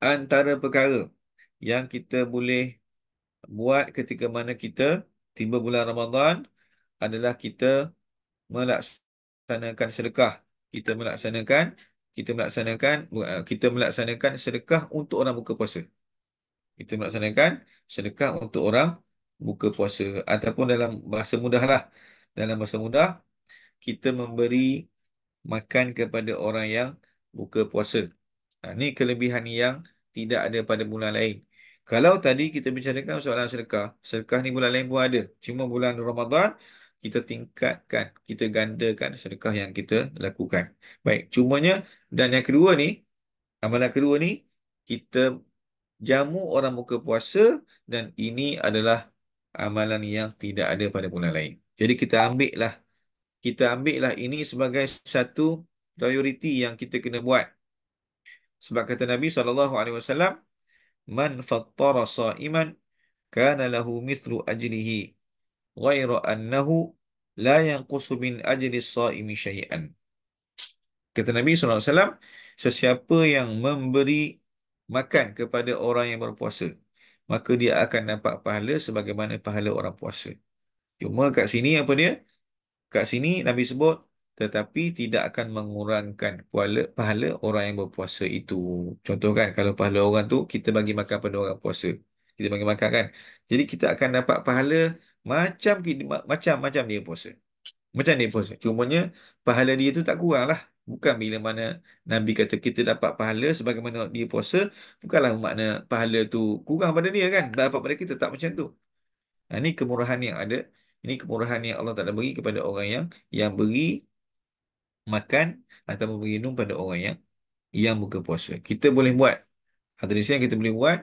antara perkara yang kita boleh buat ketika mana kita tiba bulan Ramadan adalah kita melaksanakan sedekah. Kita melaksanakan kita melaksanakan kita melaksanakan sedekah untuk orang buka puasa. Kita melaksanakan sedekah untuk orang buka puasa, ataupun dalam bahasa mudahlah. Dalam bahasa mudah, kita memberi makan kepada orang yang buka puasa. Ini kelebihan yang tidak ada pada bulan lain. Kalau tadi kita bicarakan soalan sedekah, sedekah ni bulan lain pun ada. Cuma bulan Ramadan, kita tingkatkan, kita gandakan sedekah yang kita lakukan. Baik, cumanya, dan yang kedua ni, amalan kedua ni, kita jamu orang buka puasa, dan ini adalah amalan yang tidak ada pada bulan lain. Jadi kita ambillah ini sebagai satu prioriti yang kita kena buat. Sebab kata Nabi SAW, man fattara sa'iman kana lahu mithlu ajrihi ghaira annahu la yanqusu min ajri saimi syai'an. Kata Nabi SAW, sesiapa yang memberi makan kepada orang yang berpuasa, maka dia akan dapat pahala sebagaimana pahala orang puasa. Cuma kat sini apa dia? Kat sini Nabi sebut, tetapi tidak akan mengurangkan pahala orang yang berpuasa itu. Contoh kan, kalau pahala orang tu kita bagi makan pada orang puasa, kita bagi makan kan, jadi kita akan dapat pahala macam macam dia puasa. Macam dia puasa. Cumanya pahala dia tu tak kurang lah. Bukan bila mana Nabi kata kita dapat pahala sebagaimana dia puasa, bukanlah makna pahala tu kurang pada dia kan, dapat pada kita, tak macam tu. Ini kemurahan yang ada. Ini kemurahan yang Allah Ta'ala beri kepada orang yang beri makan atau beri minum pada orang yang buka puasa. Kita boleh buat. Hadis yang kita boleh buat.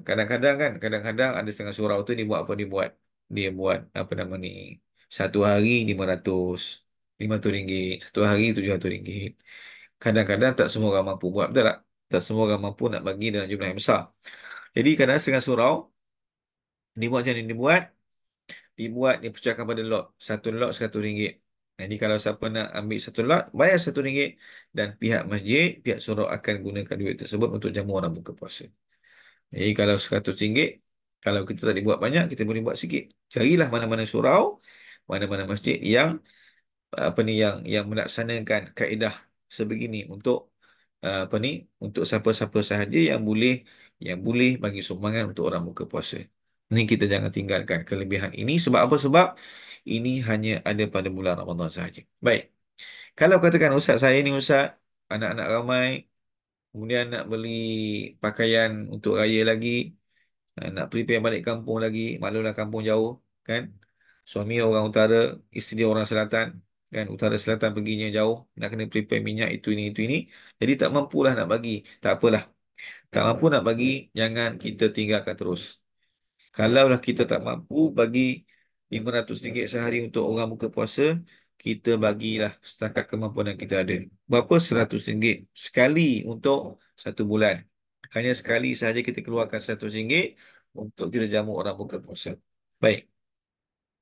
Kadang-kadang kan, kadang-kadang ada setengah surau tu dia buat apa dia buat? Dia buat apa nama ni? Satu hari 500, RM500. Satu hari RM700. Kadang-kadang tak semua orang mampu buat, betul tak? Tak semua orang mampu nak bagi dalam jumlah yang besar. Jadi kadang setengah surau, dia buat macam ni, dia pecahkan pada lot. Satu lot RM100. Jadi kalau siapa nak ambil satu lot, bayar RM1. Dan pihak masjid, pihak surau akan gunakan duit tersebut untuk jamu orang buka puasa. Jadi kalau RM100, kalau kita tak dibuat banyak, kita boleh buat sikit. Carilah mana-mana surau, mana-mana masjid yang apa ni yang melaksanakan kaedah sebegini untuk apa ni untuk siapa-siapa sahaja yang boleh bagi sumbangan untuk orang buka puasa. Ni kita jangan tinggalkan kelebihan ini. Sebab apa? Sebab ini hanya ada pada bulan Ramadan sahaja. Baik. Kalau katakan ustaz, saya ni ustaz, anak-anak ramai, kemudian nak beli pakaian untuk raya lagi, nak prepare balik kampung lagi, maklumlah kampung jauh kan. Suami orang utara, isteri orang selatan kan, utara selatan perginya jauh, nak kena prepare minyak itu ini. Jadi tak mampulah nak bagi. Tak apalah. Tak mampu nak bagi, jangan kita tinggalkan terus. Kalaulah kita tak mampu bagi RM500 sehari untuk orang buka puasa, kita bagilah setakat kemampuan yang kita ada. Berapa? RM100 sekali untuk satu bulan. Hanya sekali sahaja kita keluarkan RM100 untuk kita jamu orang buka puasa. Baik.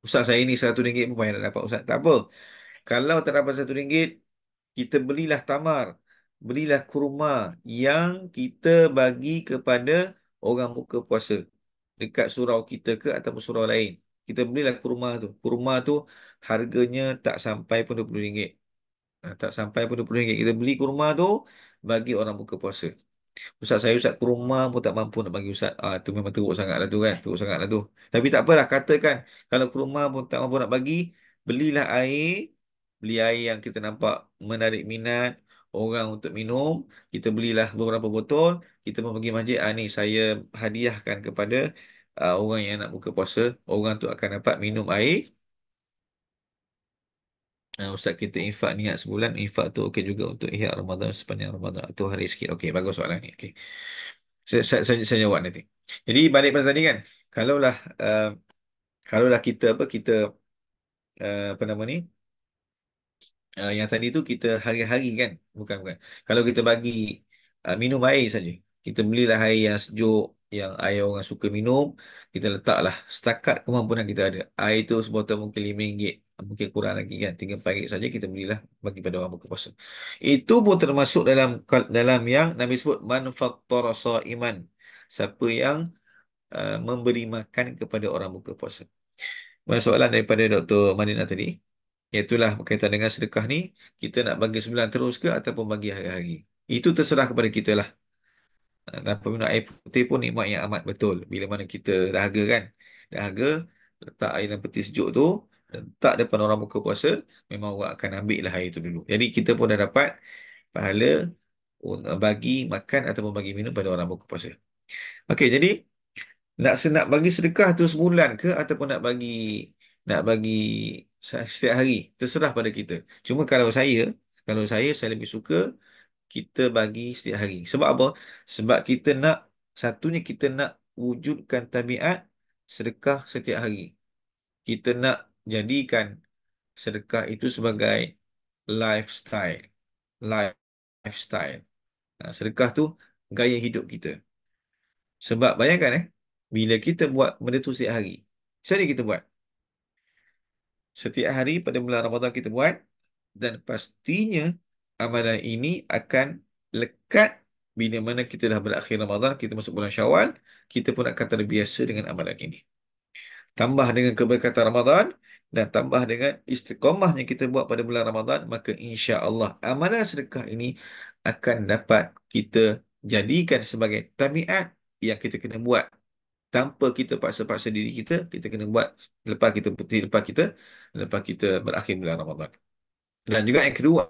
Ustaz, saya ni RM100 pun payah nak dapat Ustaz. Tak apa. Kalau tak dapat RM1, kita belilah tamar. Belilah kurma yang kita bagi kepada orang buka puasa. Dekat surau kita ke ataupun surau lain. Kita belilah kurma tu. Kurma tu harganya tak sampai pun RM20. Tak sampai pun RM20. Kita beli kurma tu bagi orang buka puasa. Ustaz, saya ustaz kurma pun tak mampu nak bagi ustaz. Tu memang teruk sangat lah tu kan. Teruk sangat lah tu. Tapi tak apalah, katakan kalau kurma pun tak mampu nak bagi, belilah air. Beli air yang kita nampak menarik minat orang untuk minum. Kita belilah beberapa botol. Kita pun pergi masjid. Ni saya hadiahkan kepada orang yang nak buka puasa. Orang tu akan dapat minum air. Ustaz, kita infak niat sebulan. Infak tu okey juga untuk ihya Ramadan sepanjang Ramadan. Tu hari sikit. Okey, bagus soalan ni. Okey. Saya jawab nanti. Jadi balik pada tadi kan. Kalaulah uh, kalaulah kita apa nama ni? Yang tadi tu kita hari-hari kan. Bukan. Kalau kita bagi minum air saja. Kita belilah air yang sejuk, yang air orang suka minum, kita letaklah setakat kemampuan yang kita ada. Air tu sebotol mungkin RM5, mungkin kurang lagi kan, RM3 saja kita belilah bagi pada orang berpuasa. Itu pun termasuk dalam yang Nabi sebut man fattara iman. Siapa yang memberi makan kepada orang buka puasa. Soalan daripada Dr. Madinah tadi, iaitulah berkaitan dengan sedekah ni, kita nak bagi sebulan terus ke ataupun bagi hari-hari. Itu terserah kepada kita lah. Dan peminum air putih pun nikmat yang amat betul. Bila mana kita dahaga kan. Dahaga, letak air dalam peti sejuk tu, letak depan orang buka puasa, memang orang akan ambil lah air tu dulu. Jadi kita pun dah dapat pahala bagi makan ataupun bagi minum pada orang buka puasa. Okey, jadi nak bagi sedekah tu sebulan ke ataupun nak bagi setiap hari, terserah pada kita. Cuma kalau saya lebih suka kita bagi setiap hari. Sebab apa? Sebab satunya kita nak wujudkan tabiat sedekah setiap hari. Kita nak jadikan sedekah itu sebagai lifestyle. Lifestyle. Sedekah tu gaya hidup kita. Sebab bayangkan bila kita buat benda tu setiap hari. Setiap kita buat. Setiap hari pada bulan Ramadan kita buat, dan pastinya amalan ini akan lekat bila mana kita dah berakhir Ramadan, kita masuk bulan Syawal, kita pun akan terbiasa dengan amalan ini. Tambah dengan keberkatan Ramadan dan tambah dengan istiqamah yang kita buat pada bulan Ramadan, maka insya-Allah amalan sedekah ini akan dapat kita jadikan sebagai tabiat yang kita kena buat tanpa kita paksa-paksa diri kita. Kita kena buat lepas kita berakhir bulan Ramadan. Dan juga yang kedua,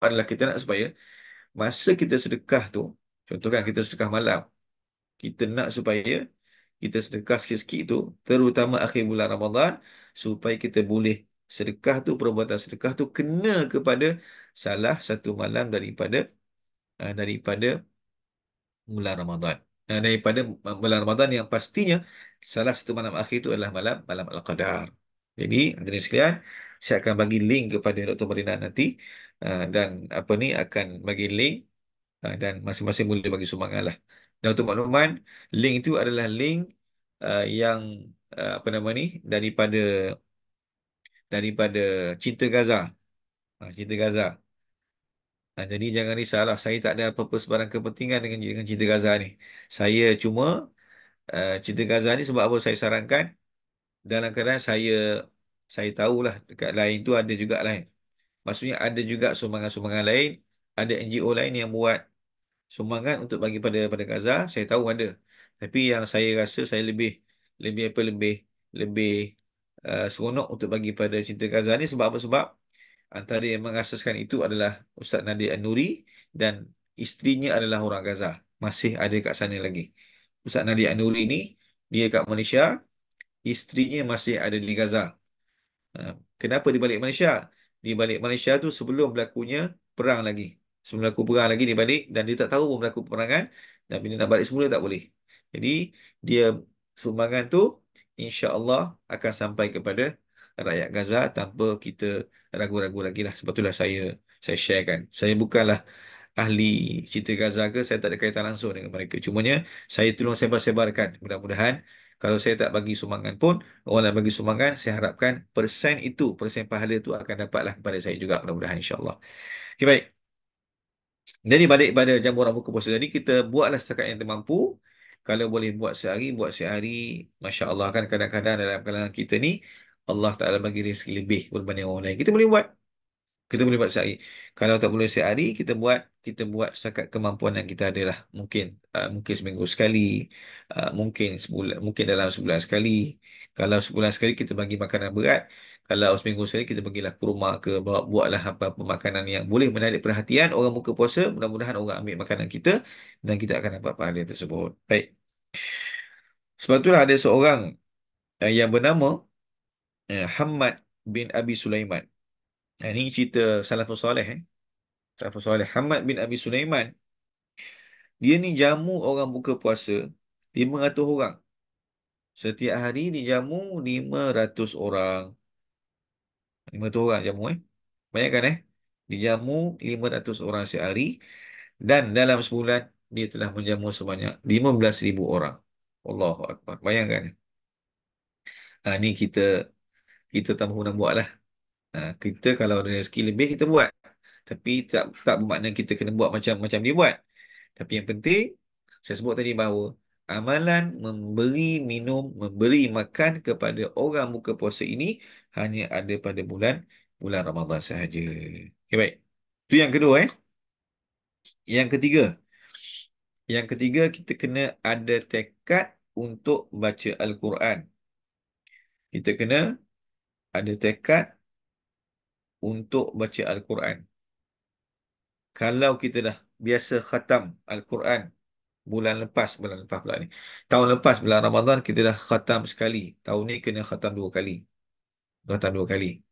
adalah kita nak supaya masa kita sedekah tu, contohkan kita sedekah malam, kita nak supaya kita sedekah sikit-sikit tu, terutama akhir bulan Ramadan, supaya kita boleh sedekah tu, perbuatan sedekah tu kena kepada salah satu malam daripada bulan Ramadan. Daripada bulan Ramadan yang pastinya salah satu malam akhir itu adalah malam malam Al-Qadar. Jadi, hadirin sekalian, saya akan bagi link kepada Dr. Marina nanti, dan apa ni akan bagi link, dan masing-masing boleh bagi sumbangan lah. Dan untuk makluman, link itu adalah link yang apa nama ni daripada Cinta Gaza. Cinta Gaza. Jadi jangan risaulah, saya tak ada apa-apa sebarang kepentingan dengan Cinta Gaza ni. Saya cuma Cinta Gaza ni sebab apa saya sarankan, dalam keadaan saya tahulah dekat lain tu ada juga lain. Maksudnya ada juga sumbangan-sumbangan lain, ada NGO lain yang buat sumbangan untuk bagi pada Gaza, saya tahu ada. Tapi yang saya rasa saya lebih lebih apa lebih seronok untuk bagi pada Cinta Gaza ni sebab apa? Sebab antara yang mengasaskan itu adalah Ustaz Nadir An-Nuri dan isterinya adalah orang Gaza. Masih ada kat sana lagi. Ustaz Nadir An-Nuri ni dia kat Malaysia, isterinya masih ada di Gaza. Kenapa di balik Malaysia? Di balik Malaysia tu sebelum berlakunya perang lagi. Sebelum berlaku perang lagi dia balik dan dia tak tahu pun berlaku peperangan dan bila nak balik semula tak boleh. Jadi dia sumbangan tu insya-Allah akan sampai kepada rakyat Gaza tanpa kita ragu-ragu lagi lah. Sebab itulah saya sharekan. Saya bukanlah ahli cerita Gaza ke, saya tak ada kaitan langsung dengan mereka. Cumanya saya tolong sebar-sebarkan. Mudah-mudahan kalau saya tak bagi sumbangan pun, orang lain bagi sumbangan, saya harapkan persen itu, persen pahala itu akan dapatlah kepada saya juga. Mudah-mudahan insya-Allah. Okay, baik. Jadi balik pada jamuran buka puasa tadi, kita buatlah setakat yang termampu. Kalau boleh buat sehari, buat sehari. Masya Allah kan kadang-kadang dalam kalangan kita ni, Allah Ta'ala bagi rezeki lebih berbanding orang lain. Kita boleh buat. Kita boleh buat sehari. Kalau tak boleh sehari, kita buat setakat kemampuan yang kita ada lah. Mungkin seminggu sekali, mungkin sebulan, mungkin dalam sebulan sekali. Kalau sebulan sekali kita bagi makanan berat, kalau seminggu sekali kita bagilah kurma ke, buatlah apa-apa makanan yang boleh menarik perhatian orang buka puasa. Mudah-mudahan orang ambil makanan kita dan kita akan dapat pahala tersebut. Baik. Sebab itulah ada seorang yang bernama Hamad bin Abi Sulaiman. Ini cerita salafus soleh. Salafus soleh. Hamad bin Abi Sulaiman. Dia ni jamu orang buka puasa 500 orang. Setiap hari dijamu 500 orang. 500 orang jamu Bayangkan dijamu 500 orang sehari. Dan dalam sebulan dia telah menjamu sebanyak 15,000 orang. Allahu Akbar. Bayangkan. Ni kita tak mahu nak buat lah. Kita kalau ada rezeki lebih kita buat. Tapi tak bermakna kita kena buat macam dia buat. Tapi yang penting, saya sebut tadi bahawa amalan memberi minum, memberi makan kepada orang buka puasa ini hanya ada pada bulan bulan Ramadan sahaja. Okay, baik. Itu yang kedua. Yang ketiga. Yang ketiga, kita kena ada tekad untuk baca Al-Quran. Kita kena ada tekad untuk baca Al-Quran. Kalau kita dah biasa khatam Al-Quran bulan lepas pula ni. Tahun lepas bulan Ramadan kita dah khatam sekali. Tahun ni kena khatam 2 kali. Khatam 2 kali.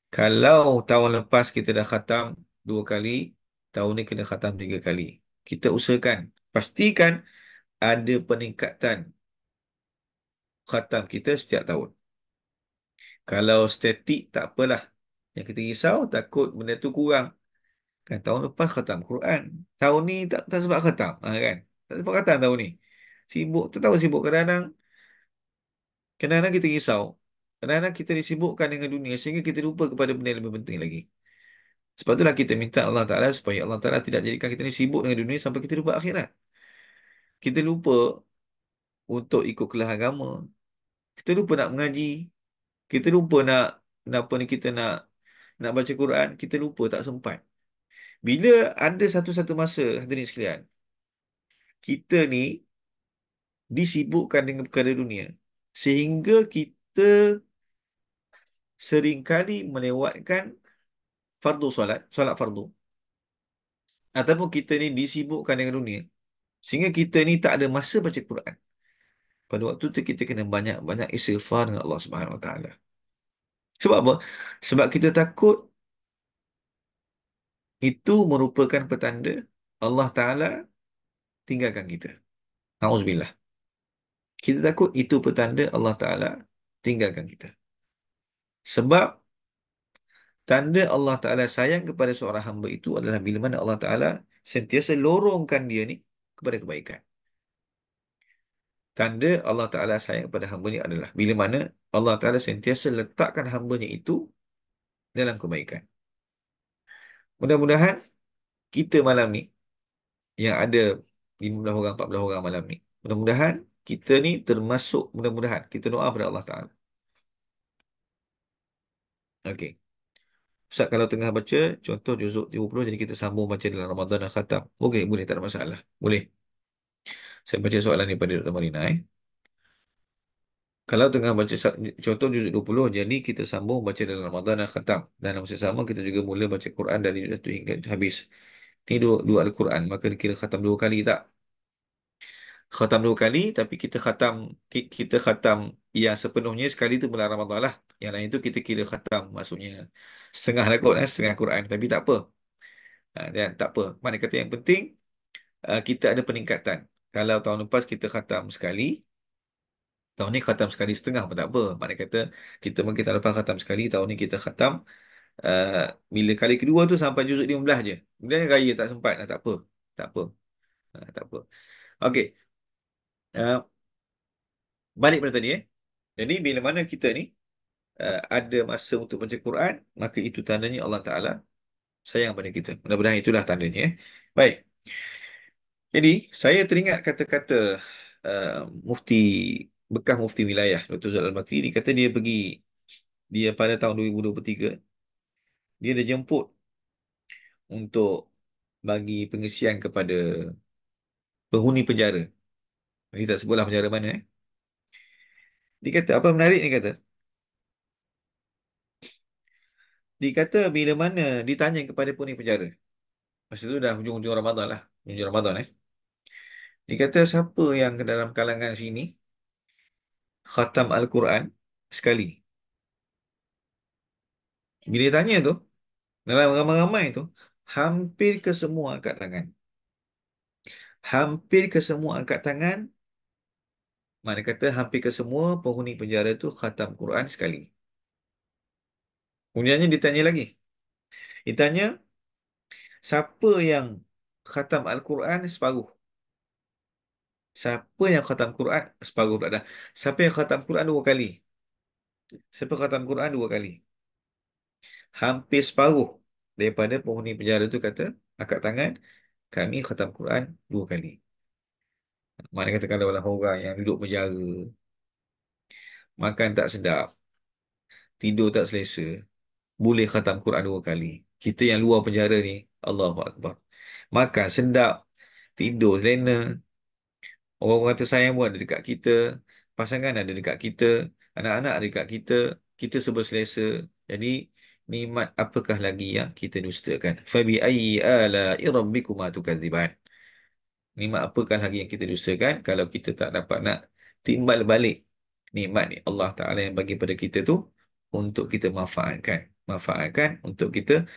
Kalau tahun lepas kita dah khatam 2 kali, tahun ni kena khatam 3 kali. Kita usahakan, pastikan ada peningkatan khatam kita setiap tahun. Kalau statik tak apalah. Yang kita risau takut benda tu kurang. Kan tahun lepas khatam Quran. Tahun ni tak sebab khatam, kan? Tak sebab khatam tahun ni. Sibuk, tak tahu sibuk kadang-kadang. Kadang-kadang kita risau. Kadang-kadang kita disibukkan dengan dunia sehingga kita lupa kepada benda yang lebih penting lagi. Sebab itulah kita minta Allah Ta'ala supaya Allah Ta'ala tidak jadikan kita ni sibuk dengan dunia sampai kita lupa akhirat. Kita lupa untuk ikut kelas agama. Kita lupa nak mengaji. Kita lupa nak apa ni, kita nak baca Quran. Kita lupa, tak sempat. Bila ada satu-satu masa, hadirin sekalian, kita ni disibukkan dengan perkara dunia. Sehingga kita seringkali melewatkan solat fardu. ataupun kita ni disibukkan dengan dunia, sehingga kita ni tak ada masa baca Quran. Pada waktu tu kita kena banyak-banyak istighfar dengan Allah Subhanahu Wa Taala. Sebab apa? Sebab kita takut itu merupakan petanda Allah Taala tinggalkan kita. Nauzubillah. Kita takut itu petanda Allah Taala tinggalkan kita. Sebab tanda Allah Taala sayang kepada seorang hamba itu adalah bila mana Allah Taala sentiasa lorongkan dia ni kepada kebaikan. Tanda Allah Taala sayang kepada hamba ni adalah bila mana Allah Taala sentiasa letakkan hambanya itu dalam kebaikan. Mudah-mudahan kita malam ni yang ada 15 orang, 14 orang malam ni, mudah-mudahan kita ni termasuk, mudah-mudahan kita doa pada Allah Taala. Okey. Ustaz kalau tengah baca contoh juzuk 30, jadi kita sambung baca dalam Ramadan dan khatam. Okey, boleh, tak ada masalah. Boleh. Saya baca soalan ni pada Dr. Marina. Kalau tengah baca contoh juzuk 20, jadi kita sambung baca dalam Ramadan dan khatam. Dan dalam masa sama kita juga mula baca Quran dari juzuk 1 hingga habis. Ini dua Al-Quran. Maka dikira khatam 2 kali tak? Khatam 2 kali, tapi kita khatam yang sepenuhnya sekali itu bulan Ramadan lah. Yang lain itu kita kira khatam. Maksudnya setengah lah kot, setengah Quran. Tapi tak apa. Dan tak apa. Mana kata yang penting, kita ada peningkatan. Kalau tahun lepas kita khatam sekali, tahun ni khatam sekali setengah pun tak apa. Maknanya kata kita mungkin kita lepas khatam sekali, tahun ni kita khatam uh, bila kali kedua tu sampai juzuk 15 je. Kemudian raya tak sempat. Tak apa. Tak apa. Tak apa. Okey. Uh, Balik pada tadi Jadi bila mana kita ni ada masa untuk baca Quran, maka itu tandanya Allah Ta'ala sayang pada kita. Mudah-mudahan itulah tandanya. Baik. Jadi saya teringat kata-kata uh, mufti bekas mufti wilayah Dr. Zul Al-Bakri. Dia kata dia pada tahun 2023 dia dah jemput untuk bagi pengisian kepada penghuni penjara. Dia tak sebutlah penjara mana. Dia kata, apa menarik ni kata? Dia kata bila mana ditanya kepada penghuni penjara. Masa tu dah hujung-hujung Ramadan lah. Hujung Ramadan Dia kata siapa yang ke dalam kalangan sini khatam Al-Quran sekali. Bila dia tanya tu, dalam ramai-ramai tu, hampir ke semua angkat tangan. Hampir ke semua angkat tangan. Mana kata hampir ke semua penghuni penjara tu khatam Quran sekali. Kemudiannya ditanya lagi. Ditanya, siapa yang khatam Al-Quran separuh? Siapa yang khatam Quran separuh pula dah. Siapa yang khatam Quran 2 kali? Siapa khatam Quran 2 kali? Hampir separuh daripada penghuni penjara itu kata, angkat tangan, kami khatam Quran 2 kali. Mana kata kalau orang yang duduk penjara, makan tak sedap, tidur tak selesa, boleh khatam Quran 2 kali. Kita yang luar penjara ni, Allahu Akbar. Makan sedap, tidur selena, orang kata sayang pun ada dekat kita, pasangan ada dekat kita, anak-anak ada dekat kita, kita serba selesa. Jadi, nikmat apakah lagi yang kita dustakan? Fabi ayyi ala'i rabbikuma tukadziban. Nikmat apakah lagi yang kita dustakan kalau kita tak dapat nak timbal balik nikmat ni Allah Ta'ala yang bagi pada kita tu untuk kita manfaatkan. Manfaatkan untuk kita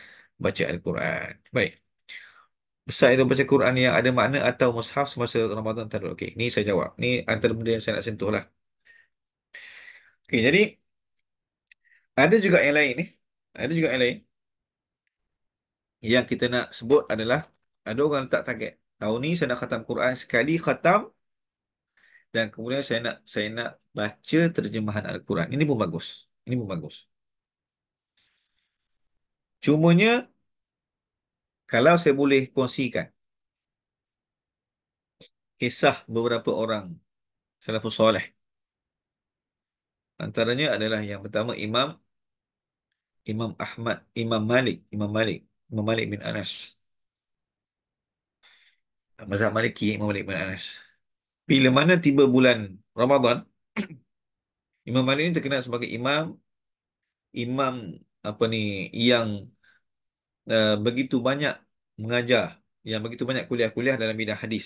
baca Al-Quran. Baik. Besar itu baca Quran yang ada makna atau mushaf semasa Ramadan tak ada. Okey, ni saya jawab. Ni antara benda yang saya nak sentuh lah. Okey, jadi ada juga yang lain ni. Ada juga yang lain yang kita nak sebut adalah ada orang letak target. Tahun ni saya nak khatam Quran sekali khatam dan kemudian saya nak baca terjemahan Al-Quran. Ini pun bagus. Ini pun bagus. Cumanya kalau saya boleh kongsikan kisah beberapa orang salafus soleh. Antaranya adalah yang pertama Imam Ahmad, Imam Malik bin Anas. Mazhab Maliki, Imam Malik bin Anas. Bila mana tiba bulan Ramadan, Imam Malik ini terkenal sebagai imam apa ni yang begitu banyak mengajar yang begitu banyak kuliah-kuliah dalam bidang hadis.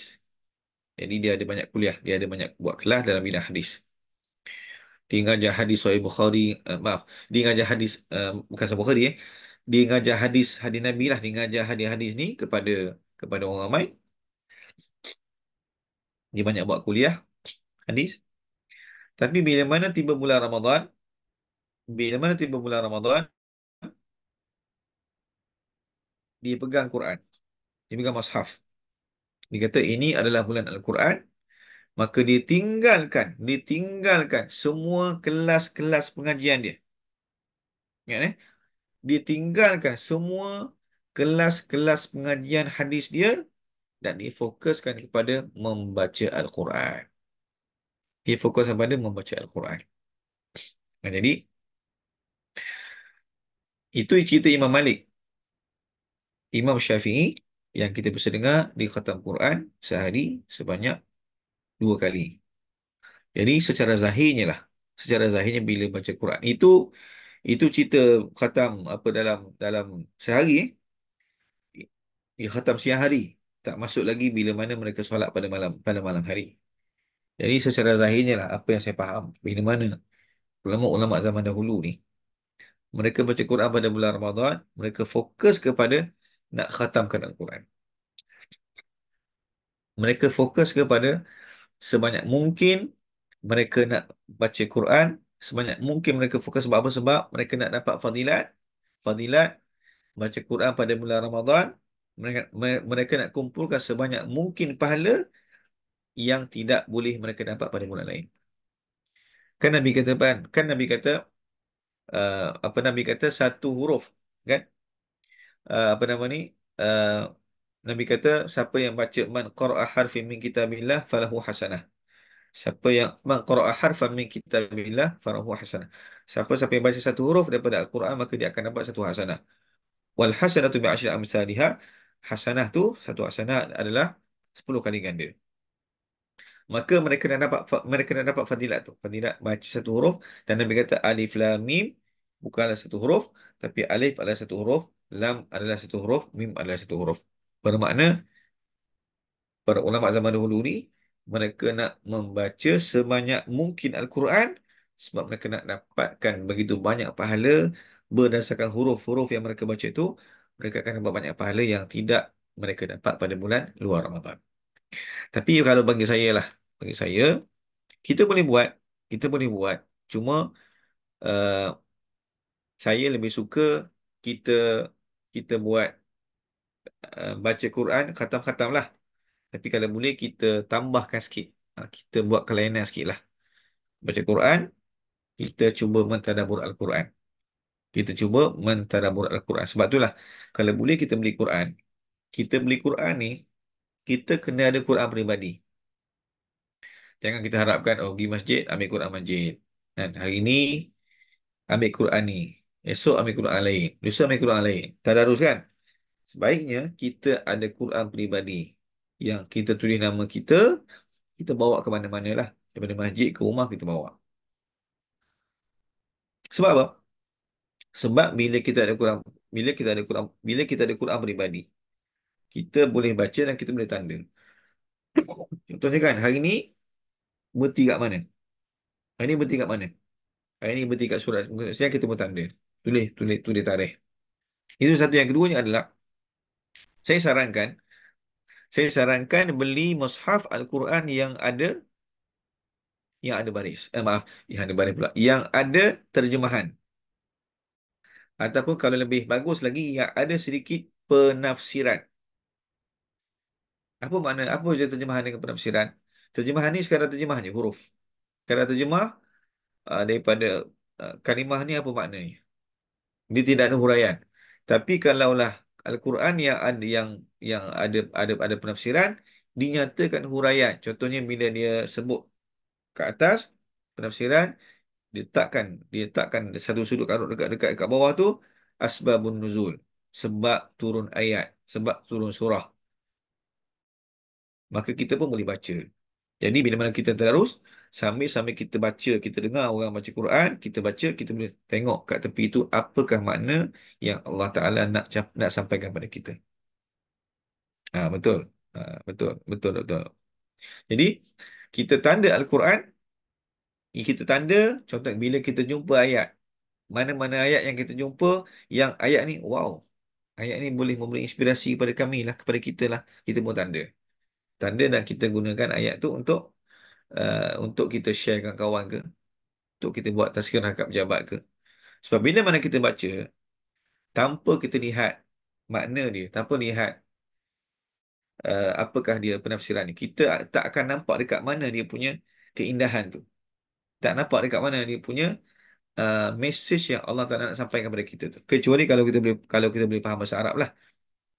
Jadi dia ada banyak kuliah, dia ada banyak buat kelas dalam bidang hadis. Dia ngajar hadis Sahih Bukhari, maaf, dia ngajar hadis bukan Sahih Bukhari Dia ngajar hadis hadis Nabi lah, dia ngajar hadis-hadis ni kepada orang ramai. Dia banyak buat kuliah hadis. Tapi bila mana tiba bulan Ramadan, dia pegang Quran. Dia pegang mushaf. Dia kata ini adalah bulan Al-Quran, maka dia tinggalkan semua kelas-kelas pengajian dia. Ingat Dia tinggalkan semua kelas-kelas pengajian hadis dia dan difokuskan kepada membaca Al-Quran. Dia fokus kepada membaca Al-Quran. Nah, jadi, itu cerita Imam Malik. Imam Syafi'i yang kita bisa dengar di khatam Quran sehari sebanyak 2 kali. Jadi secara zahirnya bila baca Quran itu cerita khatam apa dalam dalam sehari di khatam siang hari. Tak masuk lagi bila mana mereka solat pada malam hari. Jadi secara zahirnya lah apa yang saya faham bila mana ulama-ulama zaman dahulu ni mereka baca Quran pada bulan Ramadan, mereka fokus kepada nak khatamkan Al-Quran. Mereka fokus kepada sebanyak mungkin mereka nak baca Quran, sebanyak mungkin mereka fokus sebab apa? Sebab mereka nak dapat fadilat baca Quran pada bulan Ramadan. Mereka nak kumpulkan sebanyak mungkin pahala yang tidak boleh mereka dapat pada bulan lain. Kan Nabi kata apa Nabi kata satu huruf kan. Apa nama ni? Uh, Nabi kata siapa yang baca man qara'a harfin min kitabillah falahu hasanah. Siapa yang man qara'a harfan min kitabillah falahu hasanah. Siapa yang baca satu huruf daripada Al-Quran maka dia akan dapat satu hasanah. Wal hasanatu bi asyri amsalihha. Hasanah tu satu hasanah adalah 10 kali ganda. Maka mereka nak dapat fadilat tu. Fadilat baca satu huruf dan Nabi kata alif lam mim bukanlah satu huruf tapi alif adalah satu huruf, lam adalah satu huruf, mim adalah satu huruf. Bermakna para ulama zaman dahulu ni mereka nak membaca sebanyak mungkin Al-Quran sebab mereka nak dapatkan begitu banyak pahala berdasarkan huruf-huruf yang mereka baca itu. Mereka akan dapat banyak pahala yang tidak mereka dapat pada bulan luar Ramadan. Tapi kalau bagi saya kita boleh buat, kita boleh buat. Cuma uh, saya lebih suka kita kita buat baca Quran khatam-khatam lah. Tapi kalau boleh kita tambahkan sikit. Kita buat kelainan sikit lah. Baca Quran, kita cuba mentadabbur Al-Quran. Kita cuba mentadabbur Al-Quran. Sebab itulah, kalau boleh kita beli Quran ni, kita kena ada Quran peribadi. Jangan kita harapkan, oh pergi masjid, ambil Quran masjid. Dan hari ni, ambil Quran ni. Esok ambil Quran lain. Lusa ambil Quran lain. Tadarus kan? Sebaiknya, kita ada Quran peribadi. Yang kita tulis nama kita bawa ke mana-mana lah. Daripada masjid ke rumah kita bawa. Sebab apa? Sebab bila kita ada Quran peribadi, kita boleh baca dan kita boleh tanda. Contohnya kan, hari ni berhenti kat mana? Hari ni berhenti kat mana? Hari ni berhenti kat surat. Sekarang kita pun tanda. Tulis tarikh. Itu satu. Yang keduanya adalah, saya sarankan, beli mushaf Al-Quran yang ada baris. Maaf, yang ada baris pula. Yang ada terjemahan. Ataupun kalau lebih bagus lagi, yang ada sedikit penafsiran. Apa je terjemahan dengan penafsiran? Terjemahan ni sekadar terjemah je huruf. Sekadar terjemah daripada kalimah ni apa maknanya. Dia tidak ada huraian. Tapi kalaulah Al-Quran yang ada penafsiran, dinyatakan huraian. Contohnya bila dia sebut kat atas penafsiran, dia letakkan satu sudut dekat bawah tu asbabun nuzul. Sebab turun ayat, sebab turun surah. Maka kita pun boleh baca. Jadi bila mana kita terus sambil kita baca, kita dengar orang baca Quran, kita baca, kita boleh tengok kat tepi itu apakah makna yang Allah Ta'ala nak sampaikan pada kita. Betul. Betul, betul, betul. Jadi, kita tanda Al-Quran, kita tanda, contoh bila kita jumpa ayat, mana-mana ayat yang kita jumpa, yang ayat ni, wow, ayat ni boleh memberi inspirasi kepada kami lah, kepada kita lah, kita pun tanda. Tanda dan kita gunakan ayat tu untuk kita share dengan kawan ke, untuk kita buat tazkirah kat pejabat ke. Sebab bila mana kita baca, tanpa kita lihat makna dia, tanpa lihat apakah dia penafsiran ni, kita tak akan nampak dekat mana dia punya keindahan tu. Tak nampak dekat mana dia punya message yang Allah Taala nak sampaikan kepada kita tu. Kecuali kalau kita boleh faham bahasa Arab lah.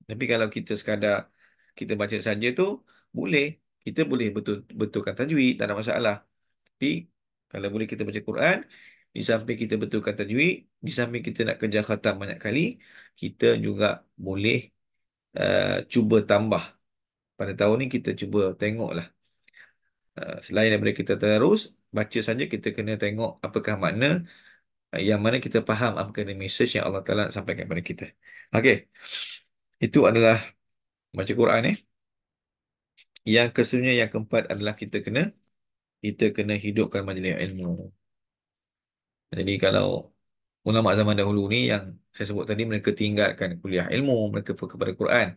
Tapi kalau kita sekadar kita baca saja tu boleh, kita boleh betulkan tajwid, tak ada masalah. Tapi kalau boleh kita baca Quran, di samping kita betulkan tajwid, di samping kita nak kerja khatam banyak kali, kita juga boleh cuba tambah. Pada tahun ni kita cuba tengoklah. Selain daripada kita terus baca saja, kita kena tengok apakah makna yang mana kita faham apakah the message yang Allah Ta'ala nak sampaikan kepada kita. Okey, itu adalah baca Quran. Yang keseterusnya, yang keempat adalah kita kena hidupkan majlis ilmu. Jadi kalau ulama zaman dahulu ni yang saya sebut tadi, mereka tinggalkan kuliah ilmu, mereka fokus kepada Quran.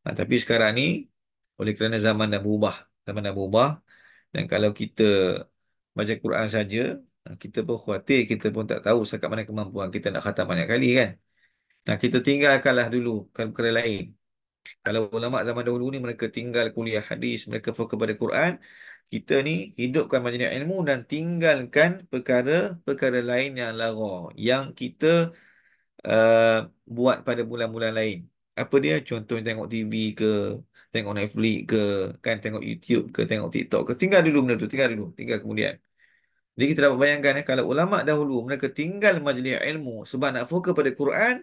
Tapi sekarang ni, oleh kerana zaman dah berubah, dan kalau kita baca Quran saja, kita pun khawatir, kita pun tak tahu setakat mana kemampuan kita nak khatam banyak kali kan. Nah, kita tinggalkanlah dulu perkara lain. Kalau ulama zaman dahulu ni mereka tinggal kuliah hadis, mereka fokus pada Quran, kita ni hidupkan majlis ilmu dan tinggalkan perkara-perkara lain yang lara, yang kita uh, buat pada bulan-bulan lain. Apa dia? Contohnya tengok TV ke, tengok Netflix ke, kan tengok YouTube ke, tengok TikTok ke. Tinggal dulu benda tu, tinggal kemudian. Jadi kita dapat bayangkan kalau ulama dahulu mereka tinggal majlis ilmu sebab nak fokus pada Quran,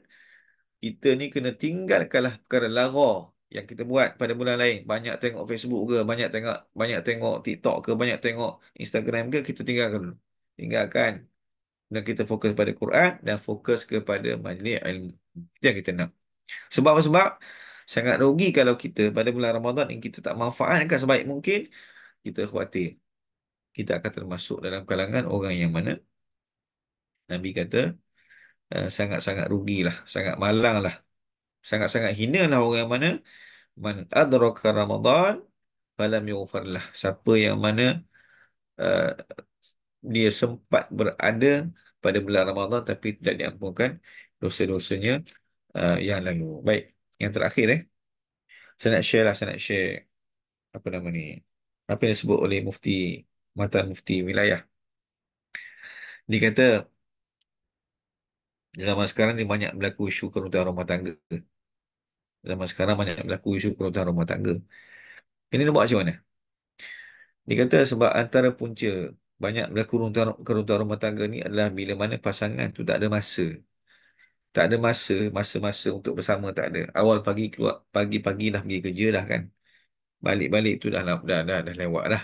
kita ni kena tinggalkanlah perkara lara yang kita buat pada bulan lain. Banyak tengok Facebook ke, banyak tengok TikTok ke, banyak tengok Instagram ke, kita tinggalkan dulu. Tinggalkan. Dan kita fokus pada Quran dan fokus kepada majlis ilmu. Itu yang kita nak. Sebab apa? Sebab sangat rugi kalau kita pada bulan Ramadan yang kita tak manfaatkan sebaik mungkin, kita khawatir kita akan termasuk dalam kalangan orang yang mana Nabi kata sangat-sangat rugilah, sangat malanglah, sangat-sangat hinalah orang yang mana man adraka Ramadan falam yughfarlah. Siapa yang mana uh, dia sempat berada pada bulan Ramadan tapi tidak diampunkan dosa-dosanya yang lalu. Baik, yang terakhir saya nak share apa nama ni? Apa yang disebut oleh Mufti wilayah. Dia kata zaman sekarang ni banyak berlaku isu keruntuhan rumah tangga. Zaman sekarang banyak berlaku isu keruntuhan rumah tangga. Ini nak buat macam mana? Dia kata sebab antara punca banyak berlaku keruntuhan rumah tangga ni adalah bila mana pasangan tu tak ada masa. Tak ada masa-masa untuk bersama tak ada. Awal pagi keluar, pagi-pagi dah pergi kerja dah kan. Balik-balik tu dah lewat dah.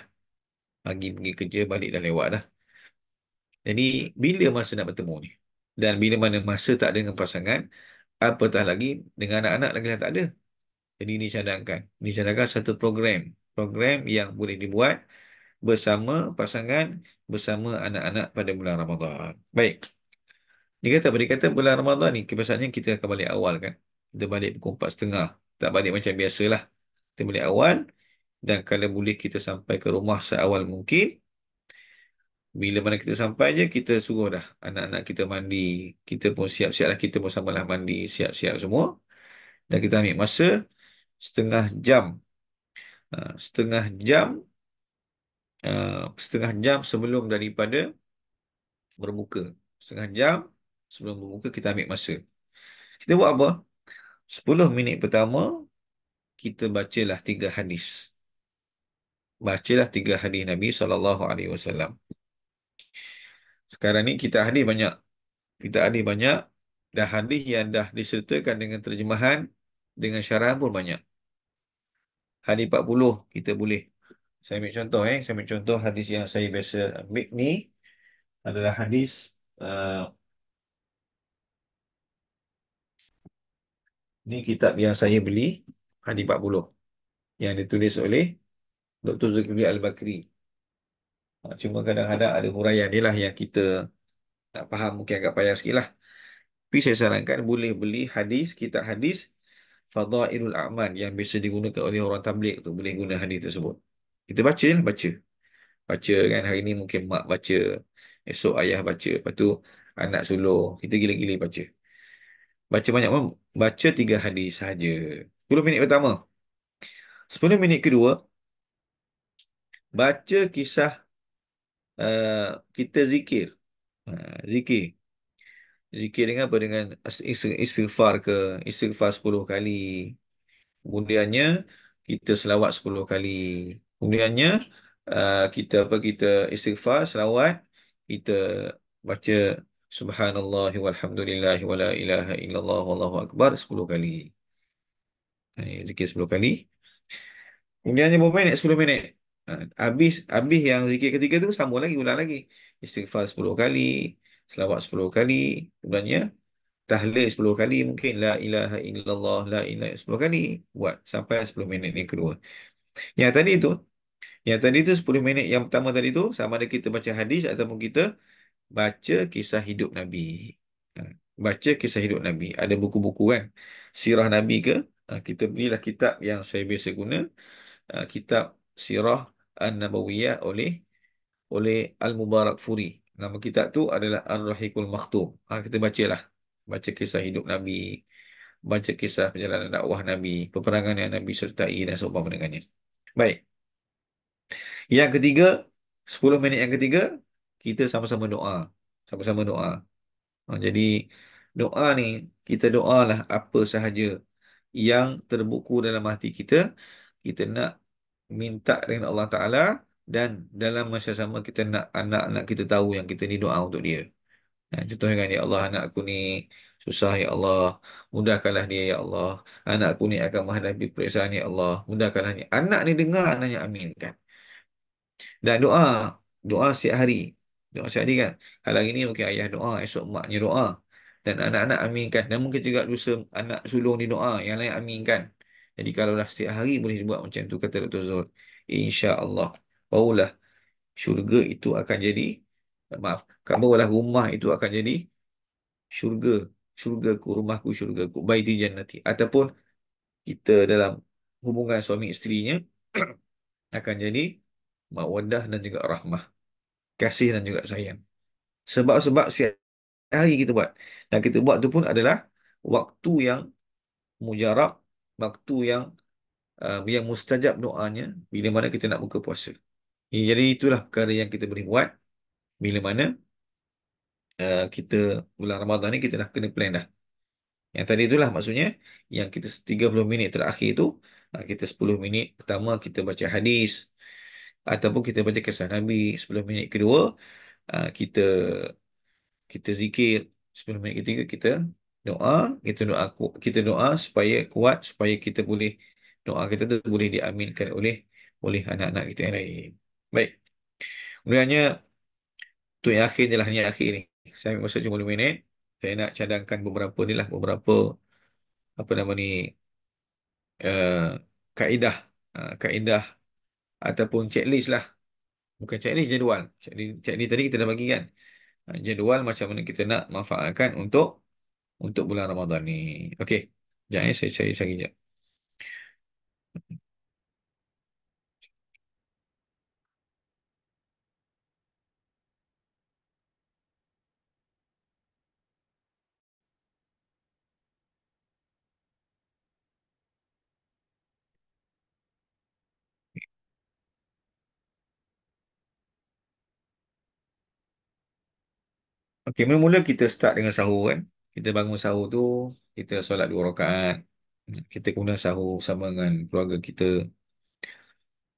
Pagi pergi kerja, balik dah lewat dah. Jadi, bila masa nak bertemu ni? Dan bila mana masa tak ada dengan pasangan, apatah lagi dengan anak-anak lagi dah tak ada. Jadi, Dicadangkan satu program. Program yang boleh dibuat bersama pasangan, bersama anak-anak pada bulan Ramadan. Baik. Dia kata bulan Ramadan ni, kebiasaannya kita akan balik awal kan. Kita balik pukul 4:30. Tak balik macam biasalah. Kita balik awal. Dan kalau boleh kita sampai ke rumah seawal mungkin. Bila mana kita sampai je, kita suruh dah anak-anak kita mandi. Kita pun siap-siap lah. Kita pun samalah mandi, siap-siap semua. Dan kita ambil masa setengah jam. Ah, setengah jam sebelum daripada berbuka. Setengah jam sebelum berbuka kita ambil masa. Kita buat apa? 10 minit pertama kita bacalah 3 hadis. Bacalah 3 hadis Nabi SAW. Sekarang ni kita hadis banyak, dan hadis yang dah disertakan dengan terjemahan dengan syarahan pun banyak. Hadis 40 kita boleh. Saya ambil contoh hadis yang saya biasa ambil ni adalah hadis ni kitab yang saya beli. hadis 40 yang ditulis oleh Dr. Zulkifli Al-Bakri. Cuma kadang-kadang ada huraian ni lah yang kita tak faham, mungkin agak payah sikit lah. Tapi saya sarankan boleh beli hadis, kitab hadis Fadailul A'mal yang biasa digunakan oleh orang tabligh tu, boleh guna hadis tersebut. Kita baca je, baca. Baca kan, hari ni mungkin mak baca, esok ayah baca, lepas tu anak sulung, kita gila-gila baca. Baca banyak pun, baca 3 hadis sahaja. 10 minit pertama. 10 minit kedua, baca kisah kita zikir. Zikir. Zikir dengan apa? Dengan istighfar ke, istighfar 10 kali. Kemudiannya kita selawat 10 kali. Kemudiannya kita istighfar, selawat, kita baca subhanallah walhamdulillah wala ilaha illallah wallahu akbar 10 kali. Zikir 10 kali. Kemudiannya berapa minit? 10 minit. Habis yang zikir ketiga tu sambung lagi, ulang lagi. Istighfar 10 kali, selawat 10 kali. Kemudiannya tahlil 10 kali, mungkin la ilaha illallah la ilaha 10 kali, buat sampai 10 minit yang kedua. Yang tadi tu, yang tadi tu 10 minit yang pertama tadi tu sama ada kita baca hadis ataupun kita baca kisah hidup Nabi. Ha, baca kisah hidup Nabi. Ada buku-buku kan, sirah Nabi ke? Kita belilah kitab yang saya biasa guna, kitab Sirah An-Nabawiyah oleh Al-Mubarak Furi. Nama kitab tu adalah Ar-Rahiqul Makhtum. Kita bacalah. Baca kisah hidup Nabi, baca kisah perjalanan dakwah Nabi, peperangan yang Nabi sertai dan seumpama dengannya. Baik. Yang ketiga, 10 minit yang ketiga, kita sama-sama doa. Sama-sama doa. Jadi, doa ni, kita doalah apa sahaja yang terbuku dalam hati kita. Kita nak minta dengan Allah Ta'ala, dan dalam masa sama kita nak anak-anak kita tahu yang kita ni doa untuk dia. Contohnya kan, ya Allah, anakku ni susah, ya Allah, mudahkanlah dia, ya Allah. Anakku ni akan menghadapi periksaan, ya Allah, mudahkanlah dia. Anak ni dengar, anaknya aminkan. Dan doa, doa setiap hari. Doa setiap hari kan. Kalau hari ni mungkin ayah doa, esok maknya doa. Dan anak-anak aminkan. Dan mungkin juga dosa anak sulung di doa, yang lain aminkan. Jadi kalaulah setiap hari boleh dibuat macam tu, kata Dr. Zul, insya-Allah, barulah syurga itu akan jadi, maaf, barulah rumah itu akan jadi syurga. Syurgaku, rumahku, syurgaku, baiti jannati. Ataupun kita dalam hubungan suami isterinya akan jadi mawaddah dan juga rahmah, kasih dan juga sayang. Sebab-sebab setiap hari kita buat. Dan kita buat tu pun adalah waktu yang mujarab, waktu yang mustajab doanya, bila mana kita nak buka puasa. Jadi itulah perkara yang kita boleh buat bila mana kita bulan Ramadan ni kita dah kena plan dah. Yang tadi itulah maksudnya, yang kita 30 minit terakhir tu, kita 10 minit pertama kita baca hadis ataupun kita baca kisah Nabi. 10 minit kedua kita kita zikir. 10 minit ketiga kita doa. Kita doa supaya kuat, supaya kita boleh, doa kita tu boleh diaminkan oleh anak-anak kita yang lain. Baik. Kemudiannya tu yang akhir je lah, ni akhir ni. Saya ambil masa cuma 2 minit. Saya nak cadangkan beberapa ni lah, beberapa apa nama ni, uh, kaedah, kaedah ataupun checklist lah. Bukan checklist, jadual. Checklist tadi kita dah bagi kan. Jadual macam mana kita nak manfaatkan untuk bulan Ramadan ni. Okey. Sekejap saya cari sekejap. Okey, mula-mula kita start dengan sahur kan. Kita bangun sahur tu, kita solat 2 rakaat. Kita kemudian sahur sama dengan keluarga kita.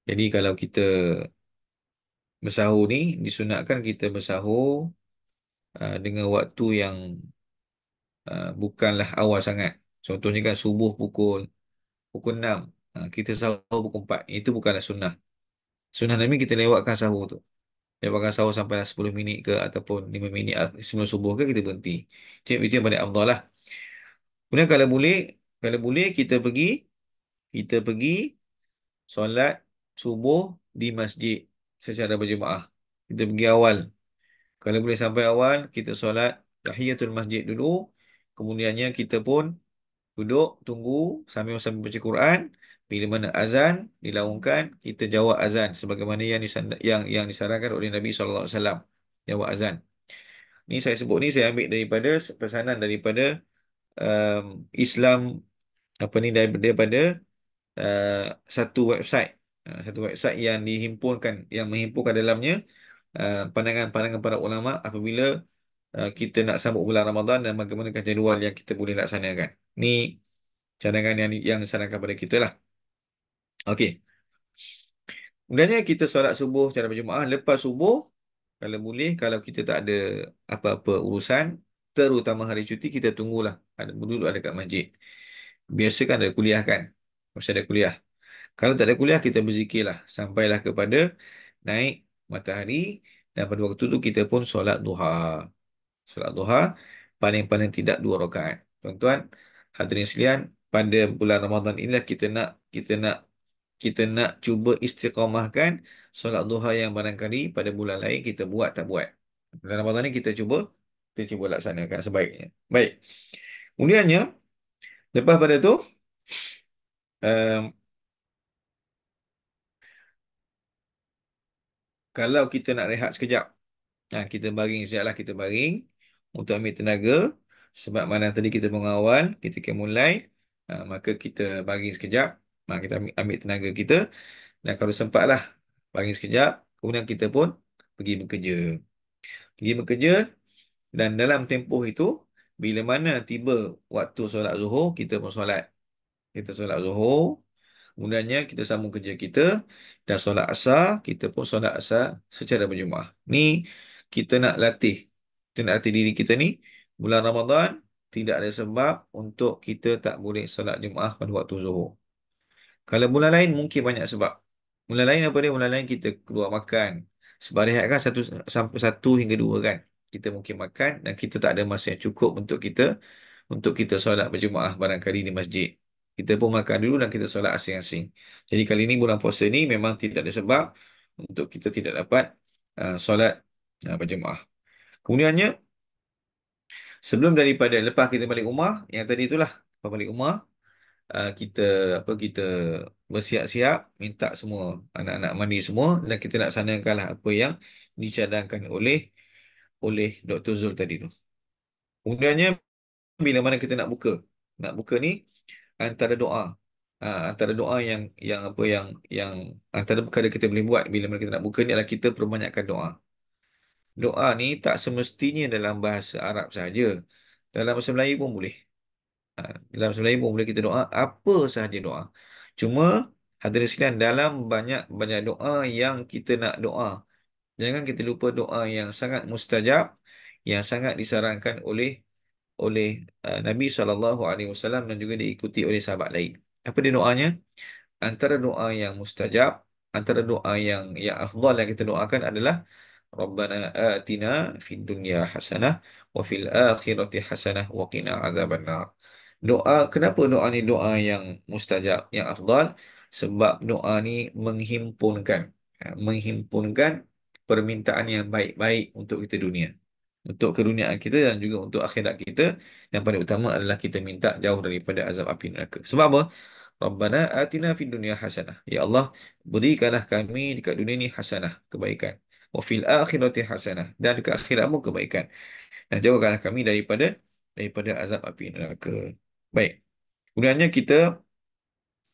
Jadi kalau kita bersahur ni, disunatkan kita bersahur dengan waktu yang bukanlah awal sangat. Contohnya kan subuh pukul 6, kita sahur pukul 4. Itu bukanlah sunnah. Sunnah Nabi kita lewatkan sahur tu. Lewatkan sahur sampai 10 minit ke ataupun 5 minit sebelum subuh ke, kita berhenti. Itu yang paling afdal lah. Kemudian kalau boleh kita pergi kita pergi solat subuh di masjid secara berjemaah. Kita pergi awal. Kalau boleh sampai awal, kita solat tahiyatul masjid dulu. Kemudiannya kita pun duduk, tunggu sambil baca Quran. Bila mana azan dilaungkan, kita jawab azan sebagaimana yang disarankan oleh Nabi SAW. Jawab azan. Ni saya sebut ni saya ambil daripada pesanan daripada Islam apa ni daripada uh, satu website satu website yang menghimpunkan dalamnya pandangan-pandangan para ulama apabila kita nak sambut bulan Ramadan dan bagaimanakah jadual yang kita boleh laksanakan. Ni cadangan yang disarankan pada kita lah. Okey. Kemudiannya kita solat subuh secara berjemaah. Lepas subuh, kalau boleh, kalau kita tak ada apa-apa urusan, terutama hari cuti, kita tunggulah. Duduk dekat masjid. Biasa kan ada kuliah kan? Mesti ada kuliah. Kalau tak ada kuliah, kita berzikirlah. Sampailah kepada naik matahari. Dan pada waktu itu kita pun solat duha. Solat duha, paling-paling tidak 2 rakaat. Tuan-tuan, hadirin sekalian, pada bulan Ramadan inilah kita nak cuba istiqamahkan solat duha yang barangkali pada bulan lain kita buat tak buat. Bulan Ramadan ni kita cuba laksanakan sebaiknya. Baik. Kemudiannya, lepas pada tu, um, kalau kita nak rehat sekejap, kita baring sekejap lah, kita baring untuk ambil tenaga. Sebab mana tadi kita mengawal, kita akan mulai, maka kita baring sekejap, kita ambil tenaga kita. Dan kalau sempatlah, baring sekejap, kemudian kita pun pergi bekerja. Pergi bekerja dan dalam tempoh itu, bila mana tiba waktu solat zuhur, kita pun solat. Kita solat zuhur, kemudiannya kita sambung kerja kita dan solat asar, kita pun solat asar secara berjemaah. Ni kita nak latih. Kita nak latih diri kita ni. Bulan Ramadan, tidak ada sebab untuk kita tak boleh solat jemaah pada waktu zuhur. Kalau bulan lain mungkin banyak sebab. Bulan lain apa dia? Bulan lain kita keluar makan. Sebab rehat kan sampai 1 hingga 2 kan. Kita mungkin makan dan kita tak ada masa yang cukup untuk kita solat berjemaah barangkali di masjid. Kita pun makan dulu dan kita solat asing-asing. Jadi kali ini bulan puasa ni memang tidak ada sebab untuk kita tidak dapat solat berjemaah. Kemudiannya daripada lepas kita balik rumah, yang tadi itulah lepas balik rumah, kita bersiap-siap minta semua anak-anak mandi semua dan kita laksanakanlah apa yang dicadangkan oleh Dr. Zul tadi tu. Kemudiannya bila mana kita nak buka ni antara doa antara doa yang apa yang antara perkara kita boleh buat bila mana kita nak buka ni adalah kita perbanyakkan doa. Doa ni tak semestinya dalam bahasa Arab saja. Dalam bahasa Melayu pun boleh. Dalam bahasa Melayu pun boleh kita doa apa sahaja doa. Cuma hadirin sekalian dalam banyak doa yang kita nak doa. Jangan kita lupa doa yang sangat mustajab yang sangat disarankan oleh Nabi SAW dan juga diikuti oleh sahabat lain. Apa dia doanya? Antara doa yang mustajab, antara doa yang afdal yang kita doakan adalah Rabbana atina fid dunya hasanah wa fil akhirati hasanah wa qina azabannar. Kenapa doa ni doa yang mustajab, yang afdal? Sebab doa ni menghimpunkan permintaan yang baik-baik untuk kita dunia. Untuk keduniaan kita dan juga untuk akhirat kita. Yang paling utama adalah kita minta jauh daripada azab api neraka. Sebab apa? Rabbana atina fid dunya hasanah. Ya Allah, berikanlah kami dekat dunia ni hasanah, kebaikan. Wa fil akhirati hasanah. Dan dekat akhiratmu kebaikan. Dan jauhkanlah kami daripada azab api neraka. Baik. Kemudiannya kita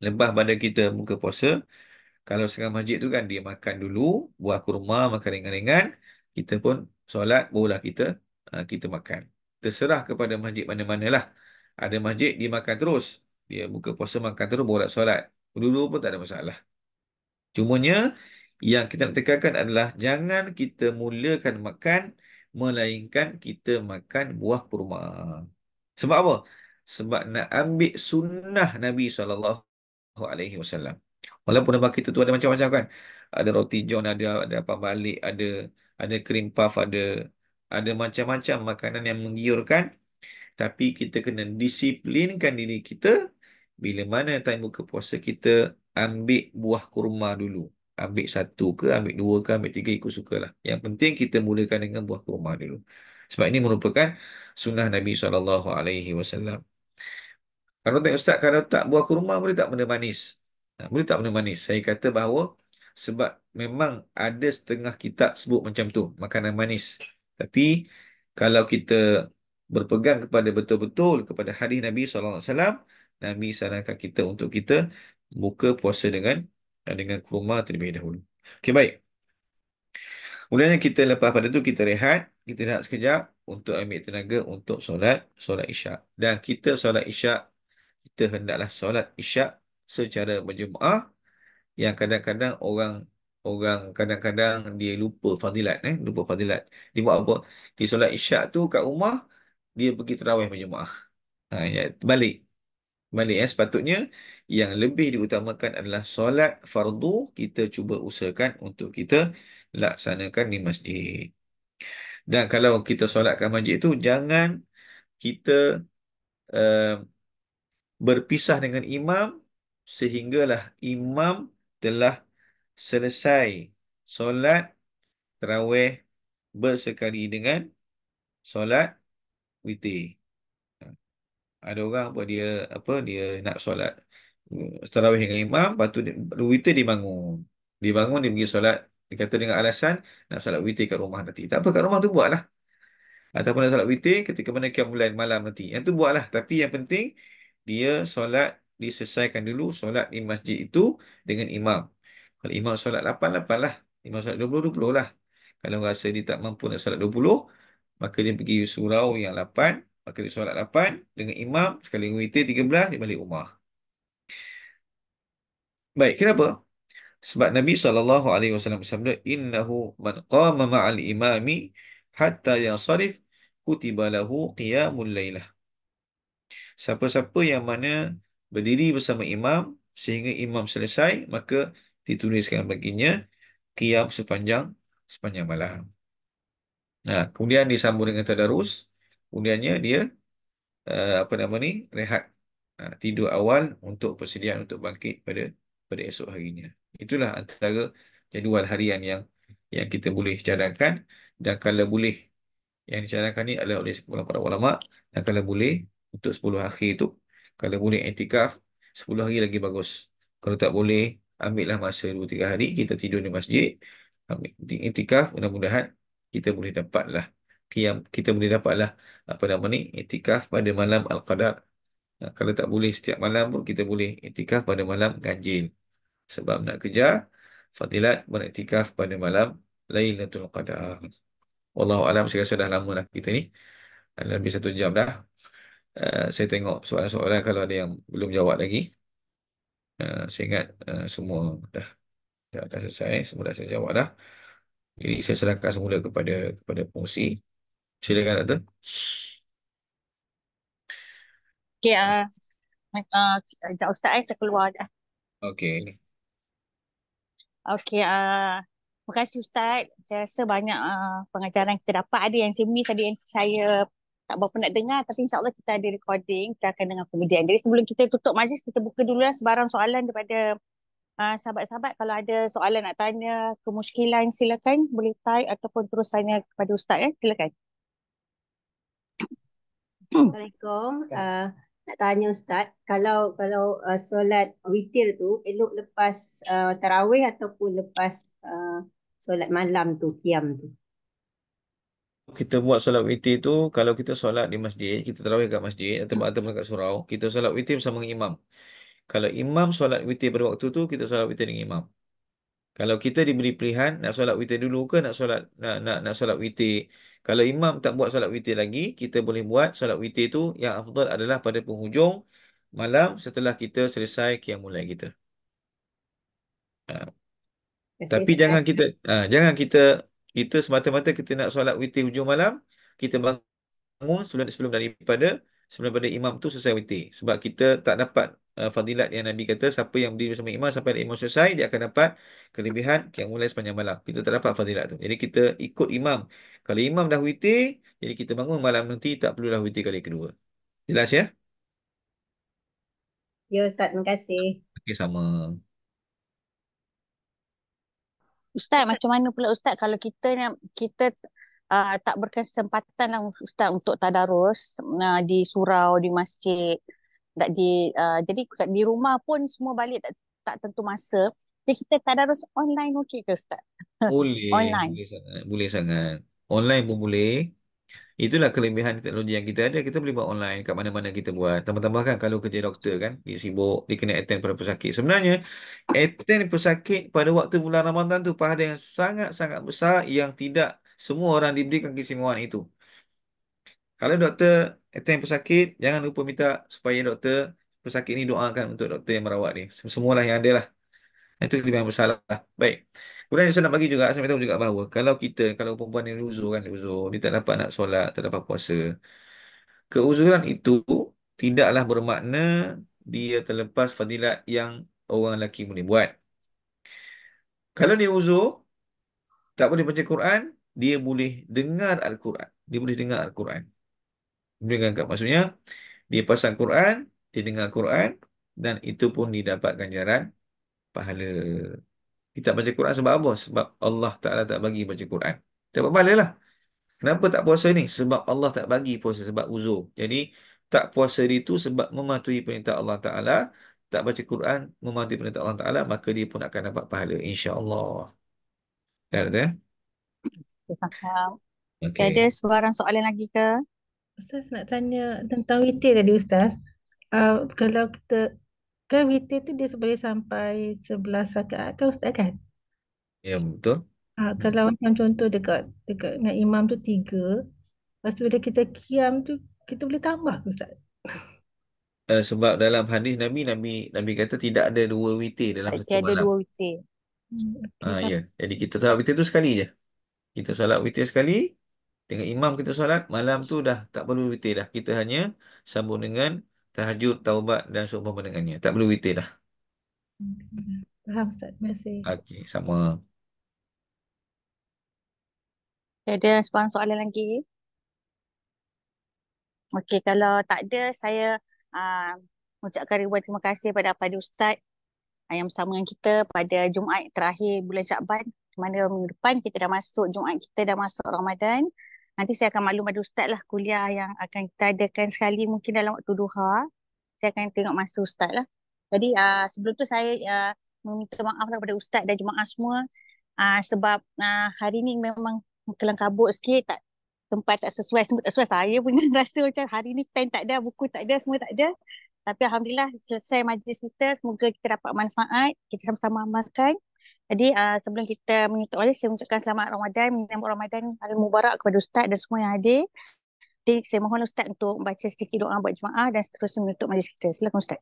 lepas pada kita buka puasa, kalau sekarang masjid tu kan dia makan dulu, buah kurma, makan ringan-ringan, kita pun solat, barulah kita makan. Terserah kepada masjid mana-mana lah. Ada masjid dia makan terus. Dia buka puasa makan terus, barulah solat. Dulu pun tak ada masalah. Cumanya yang kita nak tekankan adalah jangan kita mulakan makan melainkan kita makan buah kurma. Sebab apa? Sebab nak ambil sunnah Nabi SAW. Walaupun nama kita tu ada macam-macam kan. Ada roti john, ada apa balik, ada cream puff, ada macam-macam makanan yang menggiurkan. Tapi kita kena disiplinkan diri kita bila mana time buka puasa kita ambil buah kurma dulu. Ambil satu ke, ambil dua ke, ambil tiga, ikut sukalah. Yang penting kita mulakan dengan buah kurma dulu. Sebab ini merupakan sunnah Nabi SAW. Kalau tengok Ustaz, kalau tak buah kurma boleh tak benda manis? Boleh tak benda manis? Saya kata bahawa sebab memang ada setengah kitab sebut macam tu, makanan manis. Tapi kalau kita berpegang kepada betul-betul kepada hadis Nabi SAW, Nabi sarankan kita untuk kita buka puasa dengan kurma terlebih dahulu. Okey, baik. Kemudian kita lepas pada tu kita rehat, kita rehat sekejap untuk ambil tenaga untuk solat Isyak. Dan kita solat Isyak, kita hendaklah solat Isyak secara berjemaah, yang kadang-kadang orang orang kadang-kadang dia lupa fadilat, lupa fadilat. Dia buat apa? Dia solat Isyak tu kat rumah, dia pergi tarawih berjemaah. Ya, balik. Balik, sepatutnya yang lebih diutamakan adalah solat fardu, kita cuba usahakan untuk kita laksanakan di masjid. Dan kalau kita solat kat masjid itu, jangan kita uh, berpisah dengan imam sehinggalah imam telah selesai solat tarawih bersekali dengan solat witir. Ada orang dia nak solat tarawih dengan imam, lepas tu witir dia bangun. Dia bangun, dia pergi solat, dia kata dengan alasan nak solat witir kat rumah nanti. Tak apa, kat rumah tu buatlah. Ataupun nak solat witir ketika mana qiyamul lail malam nanti. Yang tu buatlah. Tapi yang penting dia solat, diselesaikan dulu solat di masjid itu dengan imam. Kalau imam solat 8, 8 lah. Imam solat 20, 20 lah. Kalau rasa dia tak mampu nak solat 20, maka dia pergi surau yang 8, maka dia solat 8 dengan imam, sekali witir 13, dia balik rumah. Baik, kenapa? Sebab Nabi SAW bersabda, "Innahu man qama ma'al imami hatta yansarif kutiba lahu qiyamul lailah." Siapa-siapa yang mana berdiri bersama imam sehingga imam selesai, maka dituliskan baginya qiyam sepanjang malam. Nah, kemudian disambung dengan tadarus. Kemudiannya dia apa nama ni? Rehat. Tidur awal untuk persediaan untuk bangkit pada esok harinya. Itulah antara jadual harian yang kita boleh cadangkan, dan kalau boleh, yang dicadangkan ni adalah oleh sekumpulan para ulama, dan kalau boleh untuk 10 akhir tu, kalau boleh iktikaf 10 hari lagi bagus. Kalau tak boleh, ambillah masa 2-3 hari kita tidur di masjid, ambil iktikaf, mudah-mudahan kita boleh dapatlah kita boleh dapatlah apa nama ni, iktikaf pada malam Al-Qadar. Kalau tak boleh setiap malam pun, kita boleh iktikaf pada malam ganjil. Sebab nak kejar fadilat beriktikaf pada malam Lailatul Qadar. Wallahu alam, saya rasa dah lama dah kita ni. Dah lebih 1 jam dah. Saya tengok soalan-soalan kalau ada yang belum jawab lagi. Saya ingat semua dah selesai. Semua dah saya jawab dah. Jadi saya serahkan semula kepada pengusi. Silakan, Doktor. Okay, sekejap Ustaz, saya keluar dah. Okey. Okey, terima kasih Ustaz. Saya rasa banyak pengajaran kita dapat. Ada yang saya miss, ada yang saya tak berapa nak dengar. Tapi insyaAllah kita ada recording. Kita akan dengar kemudian. Jadi sebelum kita tutup majlis, kita buka dulu lah sebarang soalan daripada sahabat-sahabat. Kalau ada soalan nak tanya, kemusykilan, silakan. Boleh type ataupun terus tanya kepada Ustaz. Silakan. Assalamualaikum. Nak tanya Ustaz, kalau solat witir tu elok lepas tarawih ataupun lepas solat malam tu, qiyam tu? Kita buat solat witir tu, kalau kita solat di masjid, kita tarawih kat masjid ataupun kat surau, kita solat witir bersama dengan imam. Kalau imam solat witir pada waktu tu, kita solat witir dengan imam. Kalau kita diberi pilihan nak solat witir dulu ke nak solat witir. Kalau imam tak buat solat witir lagi, kita boleh buat solat witir tu, yang afdal adalah pada penghujung malam setelah kita selesai qiyamul lail kita. Ha, Tapi jangan kita semata-mata kita nak solat witir hujung malam, kita bangun sebelum daripada imam tu selesai witir. Sebab kita tak dapat fadilat yang Nabi kata, siapa yang berdiri bersama imam sampai imam selesai, dia akan dapat kelebihan yang mulai sepanjang malam. Kita tak dapat fadilat tu. Jadi kita ikut imam. Kalau imam dah witir, jadi kita bangun malam nanti tak perlulah witir kali kedua. Jelas ya? Ya Ustaz, terima kasih. Okey, sama. Ustaz, macam mana pula Ustaz kalau kita tak berkesempatan lah Ustaz untuk tadarus di surau, di masjid, tak jadi di rumah pun semua balik tak tentu masa. Jadi kita tadarus online okey ke Ustaz? Boleh, Online. boleh sangat, boleh sangat. Online pun boleh. Itulah kelebihan teknologi yang kita ada. Kita boleh buat online kat mana-mana kita buat. Tambah-tambah kan kalau kerja doktor kan, dia sibuk, dia kena attend pada pesakit. Sebenarnya, attend pesakit pada waktu bulan Ramadan tu pahala yang sangat-sangat besar yang tidak semua orang diberikan keistimewaan itu. Kalau doktor attend pesakit, jangan lupa minta supaya doktor pesakit ni doakan untuk doktor yang merawat ni. Semualah yang ada lah. Itu kelebihan besar lah. Baik. Kemudian saya nak bagi juga, saya tahu juga bahawa kalau perempuan ni uzur kan, uzur, dia tak dapat nak solat, tak dapat puasa. Keuzuran itu tidaklah bermakna dia terlepas fadilat yang orang lelaki boleh buat. Kalau dia uzur, tak boleh baca Quran, dia boleh dengar Al-Quran. Dia boleh dengar Al-Quran. Dengar, maksudnya, dia pasang Quran, dia dengar Quran, dan itu pun didapat ganjaran pahala. Dia tak baca Quran sebab apa? Sebab Allah Ta'ala tak bagi baca Quran. Dapat pahala lah. Kenapa tak puasa ni? Sebab Allah tak bagi puasa, sebab uzur. Jadi, tak puasa itu sebab mematuhi perintah Allah Ta'ala. Tak baca Quran, mematuhi perintah Allah Ta'ala, maka dia pun akan dapat pahala. InsyaAllah. Dah ada? Okay, faham. Okay, ada Okey. sebarang soalan lagi ke? Ustaz nak tanya tentang witir tadi Ustaz. Kalau kita kan witir tu dia boleh sampai 11 rakaat kan Ustaz kan? Ya, betul. Kalau macam contoh dekat dekat dengan imam tu 3, lepas tu bila kita qiyam tu kita boleh tambah ke Ustaz? Sebab dalam hadis Nabi kata tidak ada dua witir dalam satu Tiada malam. dua witir. Okey, Ya. Jadi kita salat witir tu sekali je. Kita salat witir sekali, dengan imam kita solat, malam tu dah tak perlu witir dah. Kita hanya sambung dengan tahajud, taubat dan seumpama dengannya. Tak perlu witir dah. faham Ustaz. Terima kasih. Okey, sama. Ada sebarang soalan lagi? Okey, kalau tak ada, saya uh, ucapkan ribuan terima kasih pada Fadil Ustaz yang bersama dengan kita pada Jumaat terakhir bulan Syakban. Mana minggu depan kita dah masuk, Jumaat kita dah masuk Ramadan. Nanti saya akan maklum pada Ustaz lah kuliah yang akan kita adakan sekali mungkin dalam waktu duha. Saya akan tengok masa Ustaz lah. Jadi sebelum tu saya meminta maaf lah kepada Ustaz dan jemaah semua sebab hari ni memang kelang kabut sikit, tempat tak sesuai, semua tak sesuai. Saya pun rasa macam hari ni pen tak ada, buku tak ada, semua tak ada. Tapi Alhamdulillah selesai majlis kita. Semoga kita dapat manfaat, kita sama-sama amalkan. Jadi sebelum kita menutup majlis, saya mengucapkan selamat Ramadan, menyambut Ramadan Al-Mubarak kepada Ustaz dan semua yang hadir. Jadi saya mohon Ustaz untuk baca sedikit doa buat jemaah dan seterusnya menutup majlis kita. Silakan Ustaz.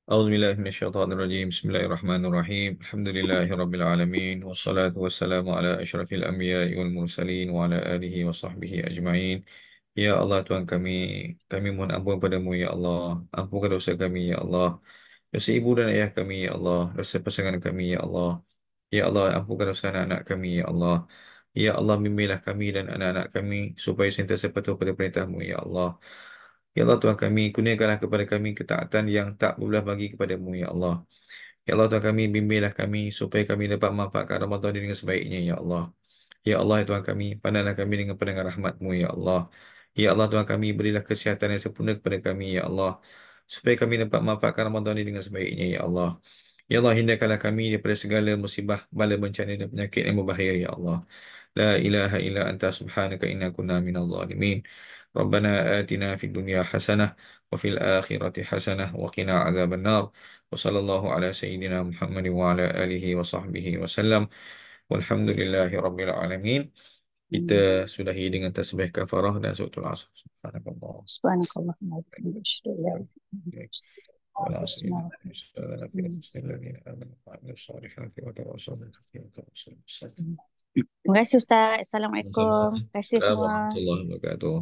أعوذ بالله من الشيطان الرجيم بسم الله الرحمن الرحيم الحمد لله رب العالمين والصلاة والسلام على أشرف الأنبياء والمرسلين وعلى آله وصحبه أجمعين. Ya Allah, Tuhan kami mohon ampun padamu ya Allah. Ampunkan dosa kami ya Allah. Dosa ibu dan ayah kami ya Allah. Dosa pasangan kami ya Allah. Ya Allah, ampunkan dosa anak-anak kami ya Allah. Ya Allah, bimbinglah kami dan anak-anak kami supaya sentiasa patuh pada perintah-Mu ya Allah. Ya Allah Tuhan kami, kurniakanlah kepada kami ketaatan yang tak berbelah bagi kepadamu ya Allah. Ya Allah Tuhan kami, bimbinglah kami supaya kami dapat memanfaatkan Ramadan ini dengan sebaiknya ya Allah. Ya Allah ya Tuhan kami, pandanglah kami dengan pandangan rahmat-Mu ya Allah. Ya Allah Tuhan kami, berilah kesihatan yang sempurna kepada kami ya Allah. Supaya kami dapat memanfaatkan Ramadan ini dengan sebaiknya ya Allah. Ya Allah, hindarkanlah kami daripada segala musibah, bala bencana dan penyakit yang berbahaya ya Allah. La ilaha illa anta subhanaka inna kunna minal zalimin. Rabbana atina fid dunya hasanah wa fil akhirati hasanah wa qina adzaban nar. Wa sallallahu ala sayyidina Muhammad wa ala alihi wa sahbihi wa sallam. Walhamdulillahi rabbil alamin. Kita sudahi dengan tasbih kafarah dan suratul asr. Subhanallah. Subhanakallahumma wa bihamdika. Terima kasih Ustaz. Assalamualaikum. Terima kasih semua. Assalamualaikum warahmatullahi wabarakatuh.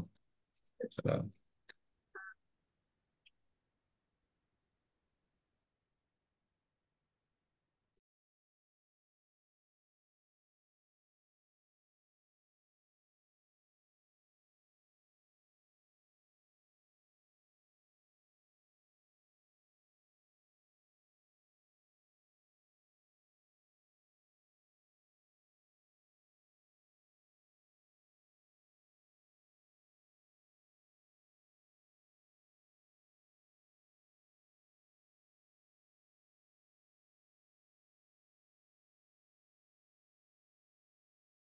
Salam.